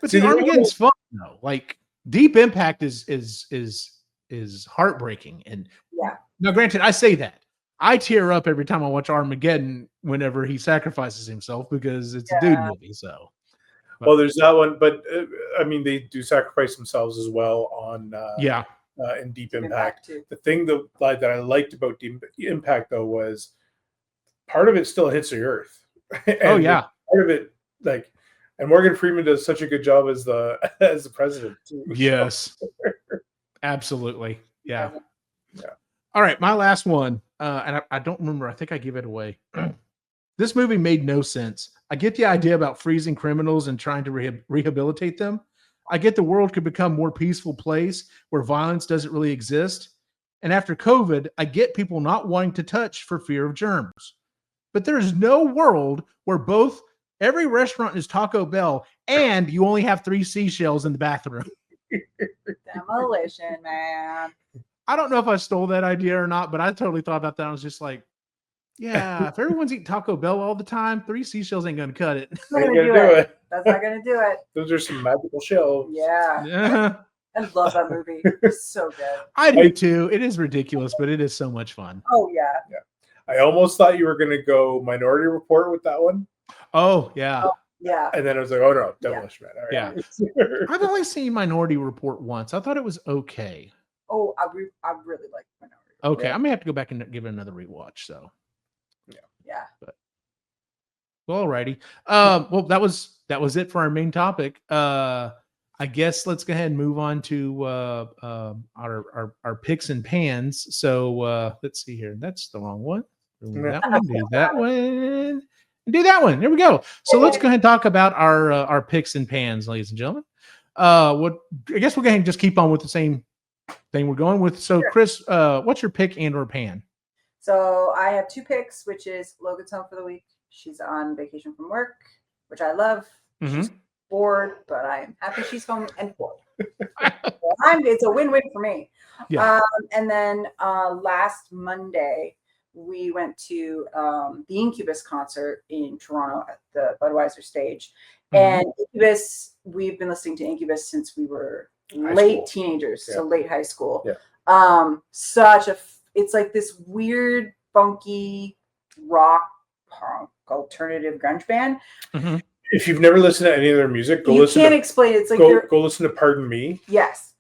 but See, see, the Armageddon's fun though. Like Deep Impact is heartbreaking. And Yeah. now granted, I say that. I tear up every time I watch Armageddon whenever he sacrifices himself because it's a dude movie. So Well, there's that one, but I mean, they do sacrifice themselves as well on yeah. in Deep Deep Impact. too. The thing that I liked about Deep Impact though was part of it still hits the earth. Oh yeah. Part of it, like, and Morgan Freeman does such a good job as the president too. Yes. Absolutely. Yeah. Yeah. All right, my last one, and I don't remember. I think I give it away. This movie made no sense. I get the idea about freezing criminals and trying to rehabilitate them. I get the world could become a more peaceful place where violence doesn't really exist. And after COVID, I get people not wanting to touch for fear of germs. But there's no world where both every restaurant is Taco Bell and you only have 3 seashells in the bathroom. Demolition Man. I don't know if I stole that idea or not, but I totally thought about that. I was just like, yeah, if everyone's eating Taco Bell all the time, 3 seashells ain't going to cut it. That's not Ain't gonna gonna do do it. That's not gonna do it. Those are some magical shells. Yeah. Yeah, I love that movie. It's so good. I do too. It is ridiculous, but it is so much fun. Oh yeah. I almost thought you were going to go Minority Report with that one. Oh, yeah. Yeah. And then I was like, oh no, Demolition Man. All right. Yeah. I've only seen Minority Report once. I thought it was okay. Oh, I really like Minority. Okay, Yeah. I may have to go back and give it another rewatch. So, Yeah. well, alrighty. Well, that was it for our main topic. I guess let's go ahead and move on to our picks and pans. So let's see here. That's the wrong one. Do that one. Do that one. Do that one. There we go. So let's go ahead and talk about our picks and pans, ladies and gentlemen. What I guess we'll go ahead and just keep on with the same thing we're going with. So, Sure. Chris, what's your pick and or pan? So I have 2 picks, which is Logan's home for the week. She's on vacation from work, which I love. She's bored, but I am happy she's home and bored. It's a win-win for me. Yeah. And then last Monday, we went to the Incubus concert in Toronto at the Budweiser stage. And Incubus, we've been listening to Incubus since we were late teenagers, so late high school. Yeah. It's like this weird, funky rock punk alternative grunge band. If you've never listened to any of their music, go You listen. can't explain it. It's like Go listen to "Pardon Me" yes,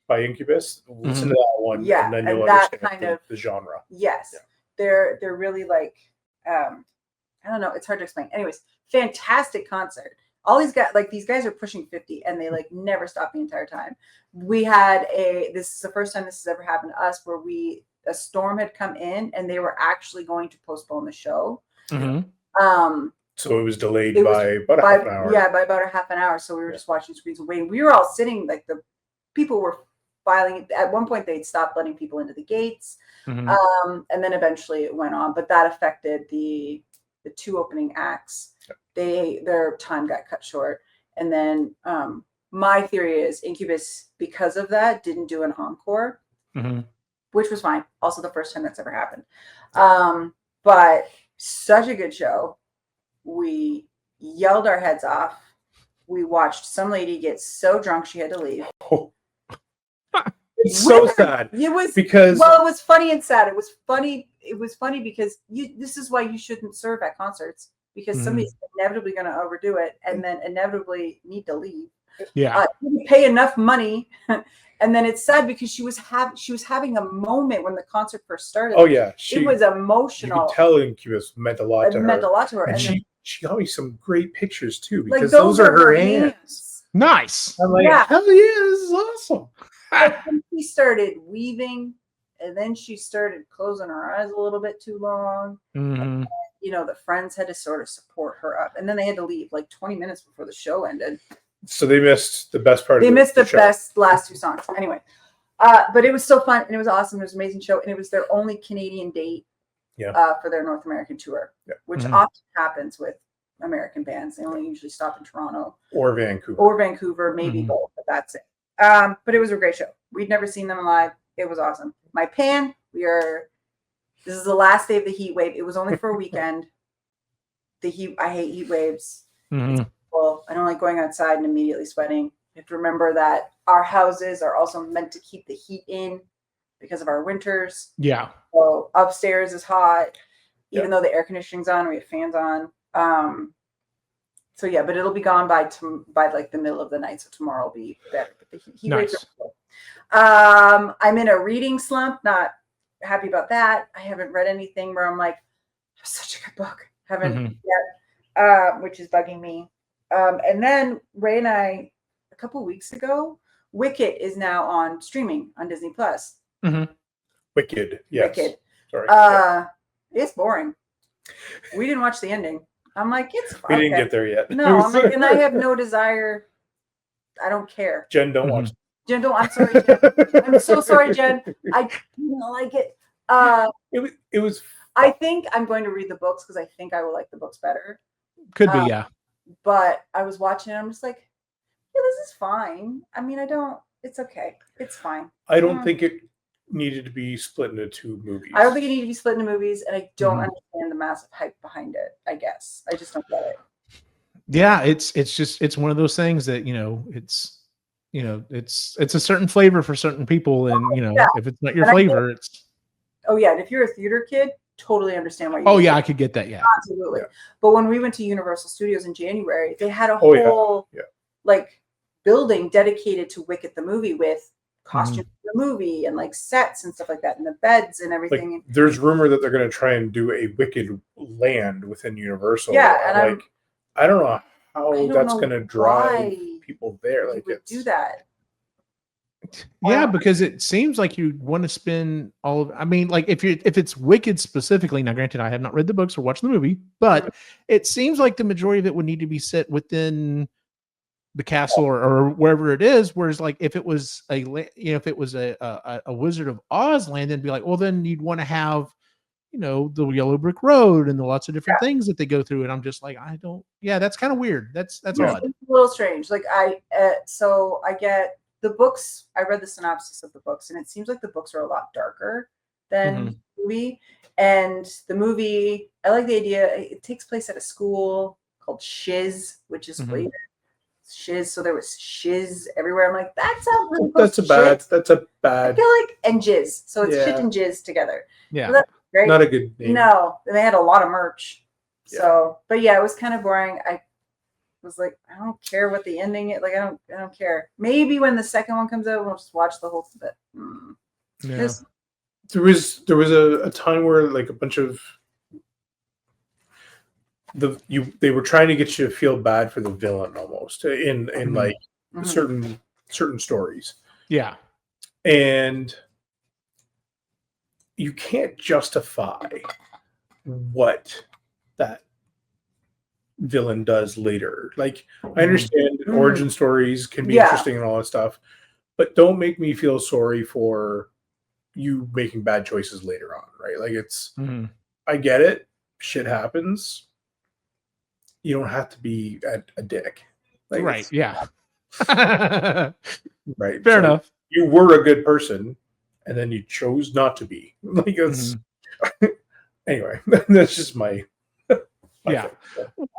by Incubus. Listen to that one, Yeah, and then and you'll that understand kind of- the genre. yes. Yeah. They're really like I don't know. It's hard to explain. Anyways, fantastic concert. All these guys are pushing 50 and they like never stop the entire time. We had this is the first time this has ever happened to us where a storm had come in and they were actually going to postpone the show. So it was delayed It was by about a half an hour. Yeah, by about a half an hour. So we were just watching screens and waiting. We were all sitting, like the people were filing. At one point, they'd stopped letting people into the gates. And then eventually it went on. But that affected the 2 opening acts. Their time got cut short. And then my theory is Incubus, because of that, didn't do an encore, which was fine. Also the first time that's ever happened. But such a good show. We yelled our heads off. We watched some lady get so drunk she had to leave. It's so sad. It was Because it was funny and sad. It was funny. It was funny because this is why you shouldn't serve at concerts, because somebody's inevitably going to overdo it and then inevitably need to leave. Yeah. You pay enough money, and then it's sad because she was having a moment when the concert first started. oh yeah, it was you emotional. could tell Incubus meant a lot It to her. meant a lot to her. And then, she got me some great pictures too, like, because those are her hands. hands. Nice. I'm like, Yeah. hell yeah, this is awesome. But then she started weaving, and then she started closing her eyes a little bit too long. You know, the friends had to sort of support her up, and then they had to leave like 20 minutes before the show ended. So they missed the best part. They of missed the show. best last 2 songs. Anyway, but it was so fun, and it was awesome. It was an amazing show, and it was their only Canadian date for their North American tour, which Mhm. often happens with American bands. They only usually stop in Toronto Or Vancouver. Maybe Mhm. both, but that's it. But it was a great show. We'd never seen them live. It was awesome. My pan, this is the last day of the heat wave. It was only for a weekend. I hate heat waves. Mhm. Well, I don't like going outside and immediately sweating. You have to remember that our houses are also meant to keep the heat in because of our winters. Yeah. So upstairs is hot, even though the air conditioning's on, we have fans on. So yeah, but it'll be gone by like the middle of the night. So tomorrow will be better. But the heat waves Nice. are cool. I'm in a reading slump. Not happy about that. I haven't read anything where I'm like, that's such a good book. Haven't yet, which is bugging me. And then Ray and I, a couple weeks ago, Wicked is now on streaming on Disney Plus. Mhm. Wicked. Yes. Wicked. Sorry. It's boring. We didn't watch the ending. I'm like, it's fine. We didn't get there yet. No, I'm like, and I have no desire. I don't care. Jen, don't watch. Jen, don't. I'm sorry, Jen. I'm so sorry, Jen. I didn't like it. It was. I think I'm going to read the books because I think I will like the books better. Could be, yeah. But I was watching it. I'm just like, yeah, this is fine. I mean, it's okay. It's fine. I don't think it needed to be split into two movies. I don't think it needed to be split into movies, and I don't understand the massive hype behind it. I guess I just don't get it. Yeah, it's one of those things that it's a certain flavor for certain people, and if it's not your flavor, it's. Oh yeah, and if you're a theater kid, totally understand why. I could get that. Yeah, absolutely. Yeah. But when we went to Universal Studios in January, they had a whole like building dedicated to Wicked the movie with costumes for the movie and like sets and stuff like that, and the beds and everything. Like, there's rumor that they're going to try and do a Wicked land within Universal. Yeah, and I don't know how that's going to drive people there. Like, do that. Yeah, because it seems like you want to spend all of. I mean, like if it's Wicked specifically. Now, granted, I have not read the books or watched the movie, but it seems like the majority of it would need to be set within the castle or wherever it is. Whereas, like if it was a Wizard of Oz land, then be like, well, then you'd want to have the Yellow Brick Road and the lots of different things that they go through. And I'm just like, I don't. Yeah, that's kind of weird. That's odd. It's a little strange. Like I get. The books, I read the synopsis of the books, and it seems like the books are a lot darker than the movie. And the movie, I like the idea. It takes place at a school called Shiz, which is weird. Shiz. So there was shiz everywhere. I'm like, that sounds really close to shit. That's a bad. I feel like, and jizz. So it's shit and jizz together. Yeah. So that's great. Not a good name. No. And they had a lot of merch. So, but yeah, it was kind of boring. I was like, I don't care what the ending is. Like, I don't care. Maybe when the second one comes out, we'll just watch the whole bit. Yeah. There was a time where like a bunch of they were trying to get you to feel bad for the villain almost in like certain stories. Yeah. And you can't justify what that villain does later. Like, I understand origin stories can be interesting and all that stuff, but don't make me feel sorry for you making bad choices later on, right? Like, it's I get it, shit happens. You don't have to be a dick, like, right? Yeah. Right. Fair enough. You were a good person and then you chose not to be. Like, it's anyway, that's just my yeah.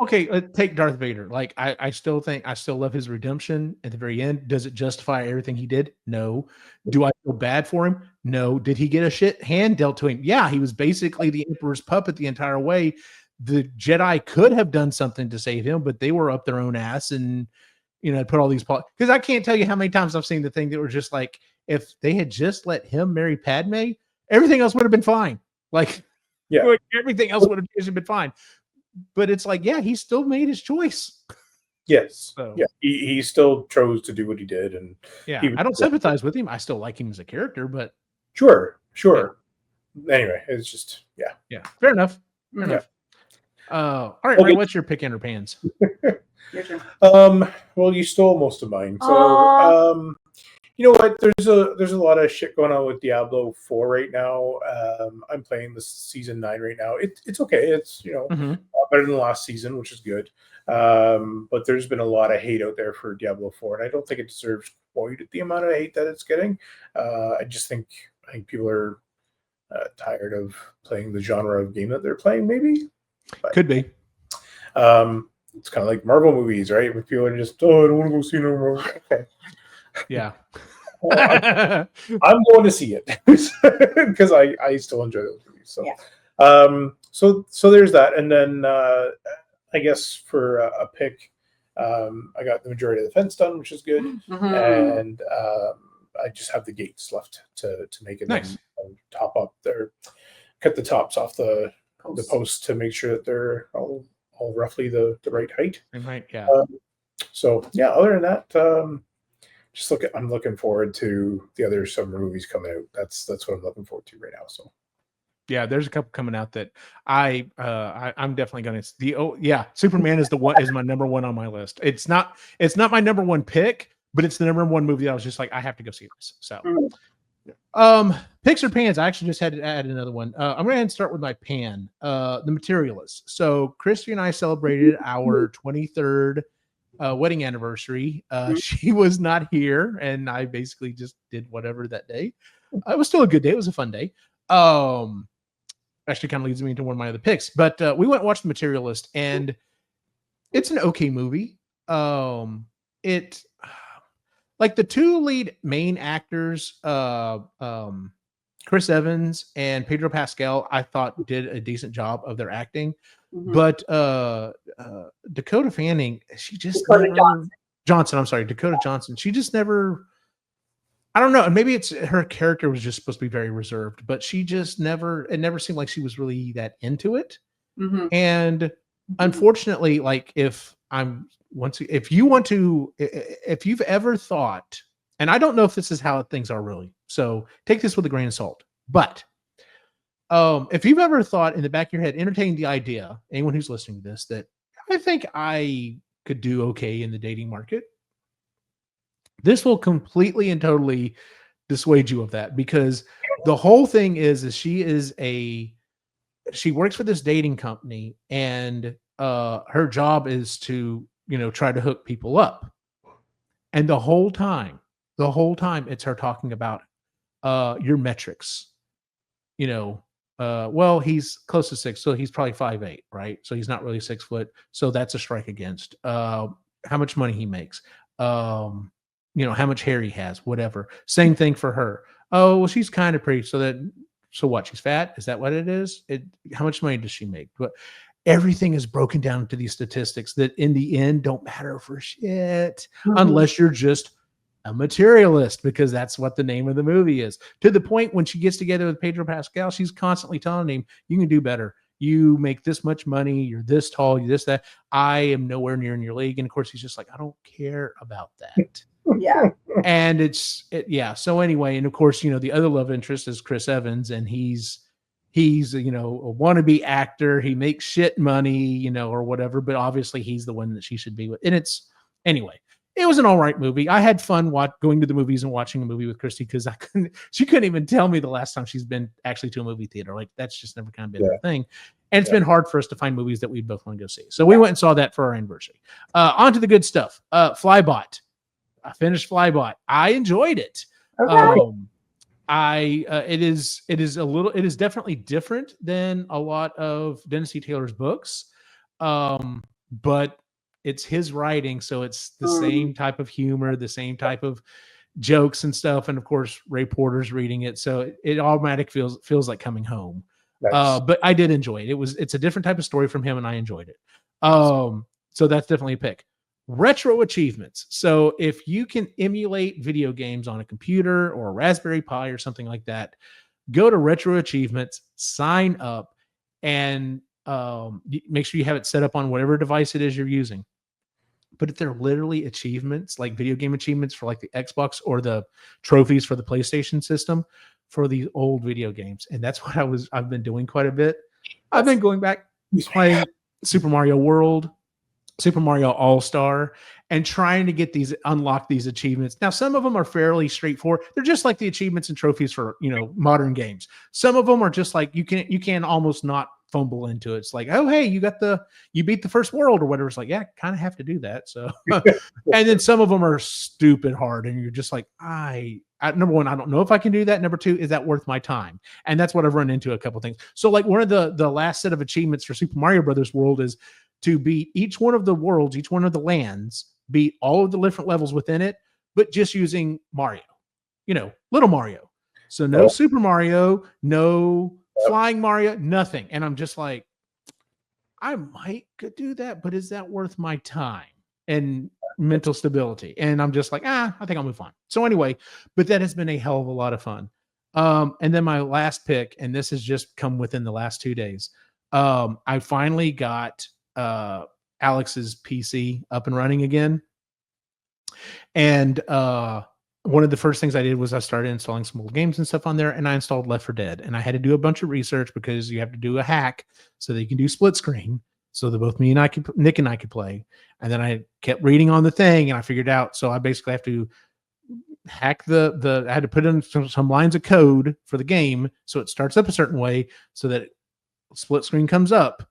Okay, take Darth Vader. Like, I still love his redemption at the very end. Does it justify everything he did? No. Do I feel bad for him? No. Did he get a shit hand dealt to him? Yeah, he was basically the Emperor's puppet the entire way. The Jedi could have done something to save him, but they were up their own ass and put all these because I can't tell you how many times I've seen the thing that were just like, if they had just let him marry Padme, everything else would have been fine. Like, like everything else would have been fine. But it's like, yeah, he still made his choice. Yes. So, yeah. He still chose to do what he did. And yeah, I don't sympathize with him. I still like him as a character, but sure. Yeah. Anyway, it's just, yeah. Fair enough. All right, Ray, what's your pick underpants? Your turn. Well, you stole most of mine. So You know what? There's a lot of shit going on with Diablo 4 right now. I'm playing the season 9 right now. It's okay. It's a lot better than the last season, which is good. But there's been a lot of hate out there for Diablo 4, and I don't think it deserves quite the amount of hate that it's getting. I think people are tired of playing the genre of game that they're playing, maybe. But, Could be. It's kind of like Marvel movies, right? Where people are just, I don't want to go see no more. Okay. Yeah. Well, I'm going to see it because I still enjoy those movies. So, so there's that, and then I guess for a pick, I got the majority of the fence done, which is good, and I just have the gates left to make it nice. And top up there, cut the tops off the posts to make sure that they're all roughly the right height. Right, yeah. So yeah, other than that, I'm looking forward to the other summer movies coming out. That's what I'm looking forward to right now. So yeah, there's a couple coming out that I'm definitely going to. Superman is my number one on my list. It's not my number one pick, but it's the number one movie that I was just like, I have to go see this. So picks or pans. I actually just had to add another one. I'm going to start with my pan, The Materialist. So Christy and I celebrated our 23rd wedding anniversary. She was not here, and I basically just did whatever that day. It was still a good day. It was a fun day. Actually kind of leads me into one of my other picks, but we went and watched The Materialist, and it's an okay movie. It like the two lead main actors, Chris Evans and Pedro Pascal, I thought did a decent job of their acting. But Dakota Fanning, she just Johnson. I'm sorry, Dakota Johnson. She just never. I don't know. Maybe it's her character was just supposed to be very reserved, but she just never. It never seemed like she was really that into it. And unfortunately, like if you've ever thought, and I don't know if this is how things are really, so take this with a grain of salt, but. If you've ever thought in the back of your head, entertaining the idea, anyone who's listening to this, that I think I could do okay in the dating market, this will completely and totally dissuade you of that, because the whole thing is she works for this dating company, and her job is to, try to hook people up. And the whole time it's her talking about your metrics, well, he's close to 6, so he's probably 5'8", right? So he's not really 6 foot. So that's a strike against. How much money he makes, how much hair he has, whatever. Same thing for her. Oh, well, she's kind of pretty. So what? She's fat? Is that what it is? How much money does she make? But everything is broken down to these statistics that in the end don't matter for shit unless you're just a materialist, because that's what the name of the movie is. To the point when she gets together with Pedro Pascal, she's constantly telling him, you can do better. You make this much money. You're this tall, you're this, that. I am nowhere near in your league. And of course, he's just like, I don't care about that. Yeah. And So anyway, and of course, the other love interest is Chris Evans, and he's a wannabe actor. He makes shit money, or whatever, but obviously he's the one that she should be with. And it was an all right movie. I had fun going to the movies and watching a movie with Christy, because she couldn't even tell me the last time she's been actually to a movie theater. Like, that's just never kind of been her thing. And it's been hard for us to find movies that we both want to go see. So we went and saw that for our anniversary. On to the good stuff. Flybot. I finished Flybot. I enjoyed it. Okay. It is definitely different than a lot of Dennis C. Taylor's books. But it's his writing, so it's the same type of humor, the same type of jokes and stuff. And of course, Ray Porter's reading it, so it automatically feels like coming home. Nice. But I did enjoy it. It's a different type of story from him, and I enjoyed it. So that's definitely a pick. Retro achievements. So if you can emulate video games on a computer or a Raspberry Pi or something like that, go to Retro Achievements, sign up, and make sure you have it set up on whatever device it is you're using. But they're literally achievements, like video game achievements for like the Xbox, or the trophies for the PlayStation system for these old video games. And that's what I've been doing quite a bit. I've been going back playing Super Mario World, Super Mario All-Star and trying to get unlock these achievements. Now, some of them are fairly straightforward. They're just like the achievements and trophies for, modern games. Some of them are just like you can almost not fumble into it. It's like, oh, hey, you beat the first world or whatever. It's like, yeah, kind of have to do that. So, and then some of them are stupid hard, and you're just like, number one, I don't know if I can do that. Number two, is that worth my time? And that's what I've run into a couple things. So, like one of the last set of achievements for Super Mario Brothers World is to beat each one of the worlds, each one of the lands, beat all of the different levels within it, but just using Mario, little Mario. So no Super Mario, no flying Mario, nothing. And I'm just like, I might could do that, but is that worth my time and mental stability? And I'm just like, I think I'll move on. So anyway, but that has been a hell of a lot of fun. And then my last pick, and this has just come within the last 2 days. I finally got Alex's PC up and running again. And one of the first things I did was I started installing some old games and stuff on there, and I installed Left 4 Dead. And I had to do a bunch of research because you have to do a hack so that you can do split screen so that both Nick and I could play. And then I kept reading on the thing and I figured out, so I basically have to hack I had to put in some lines of code for the game so it starts up a certain way so that split screen comes up.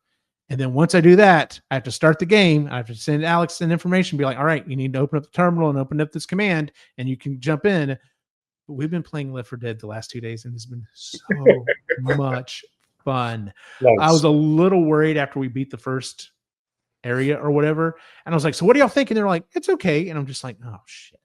And then once I do that, I have to start the game. I have to send Alex an information, be like, all right, you need to open up the terminal and open up this command and you can jump in. But we've been playing Left 4 Dead the last 2 days and it's been so much fun. Nice. I was a little worried after we beat the first area or whatever. And I was like, so what do y'all think? And they're like, it's okay. And I'm just like, oh shit.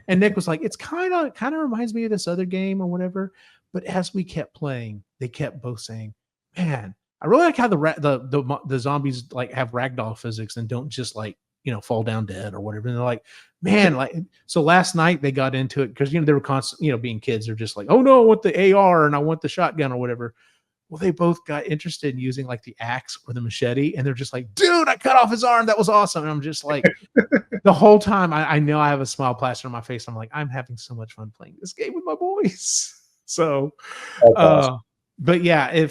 And Nick was like, it's kind of reminds me of this other game or whatever. But as we kept playing, they kept both saying, man, I really like how the zombies like have ragdoll physics and don't just like, fall down dead or whatever. And they're like, man, like, so last night they got into it because, they were constant, being kids. They're just like, oh no, I want the AR and I want the shotgun or whatever. Well, they both got interested in using like the axe or the machete. And they're just like, dude, I cut off his arm. That was awesome. And I'm just like, the whole time I know I have a smile plastered on my face. I'm like, I'm having so much fun playing this game with my boys. So, awesome. But yeah,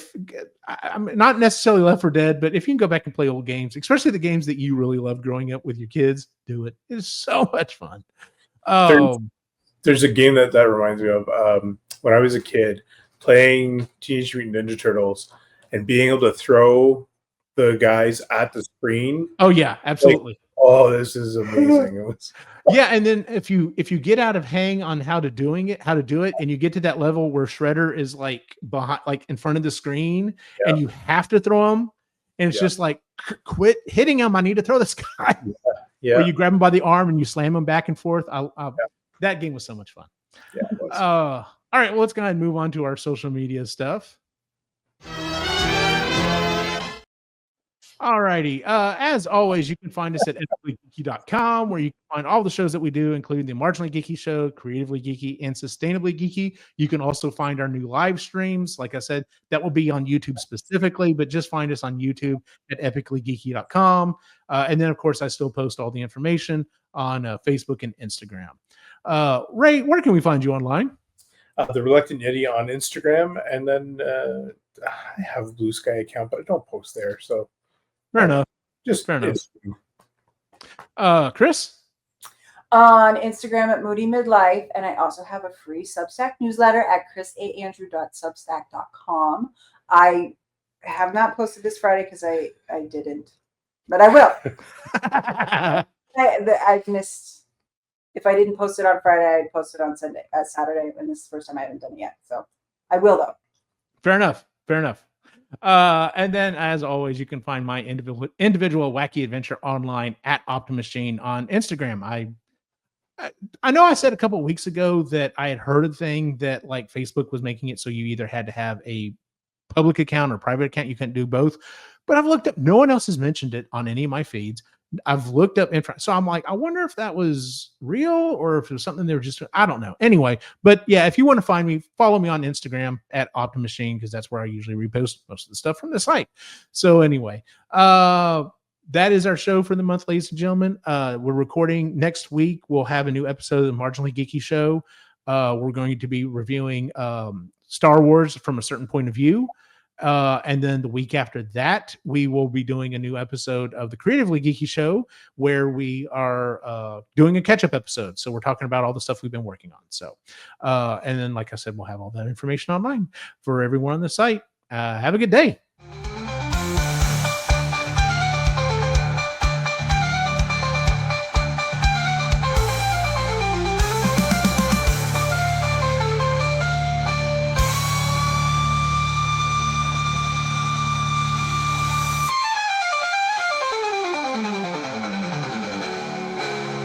I'm not necessarily Left 4 Dead, but if you can go back and play old games, especially the games that you really loved growing up with your kids, do it. It's so much fun. There's a game that reminds me of when I was a kid playing Teenage Mutant Ninja Turtles and being able to throw the guys at the screen. Oh yeah, absolutely. Like, this is amazing. Yeah, and then if you get out of hang on how to do it, and you get to that level where Shredder is like behind, like in front of the screen, and you have to throw him, and it's just like, quit hitting him. I need to throw this guy. Yeah. Where you grab him by the arm and you slam him back and forth. That game was so much fun. Yeah. It was. All right, well, let's go ahead and move on to our social media stuff. All righty. As always, you can find us at epicallygeeky.com, where you can find all the shows that we do, including the Marginally Geeky Show, Creatively Geeky, and Sustainably Geeky. You can also find our new live streams. Like I said, that will be on YouTube specifically, but just find us on YouTube at epicallygeeky.com. And then, of course, I still post all the information on Facebook and Instagram. Ray, where can we find you online? The Reluctant Yeti on Instagram, and then I have a Blue Sky account, but I don't post there, so fair enough. Just fair enough. Chris? On Instagram at Moody Midlife, and I also have a free Substack newsletter at chrisaandrew.substack.com. I have not posted this Friday because I didn't, but I will. I've missed. If I didn't post it on Friday, I'd post it on Saturday, and this is the first time I haven't done it yet. So I will, though. Fair enough. And then, as always, you can find my individual wacky adventure online at Optimus Gene on Instagram. I know I said a couple of weeks ago that I had heard a thing that like Facebook was making it so you either had to have a public account or private account. You couldn't do both. But I've looked up. No one else has mentioned it on any of my feeds. I've looked up so I'm like, I wonder if that was real or if it was something they were just, I don't know. Anyway, but yeah, if you want to find me, follow me on Instagram at Optimus Gene, because that's where I usually repost most of the stuff from the site. So anyway, that is our show for the month, ladies and gentlemen. We're recording next week. We'll have a new episode of the Marginally Geeky Show. We're going to be reviewing Star Wars from a certain point of view. And then the week after that, we will be doing a new episode of the Creatively Geeky Show where we are doing a catch-up episode. So we're talking about all the stuff we've been working on. So, and then, like I said, we'll have all that information online for everyone on the site. Have a good day.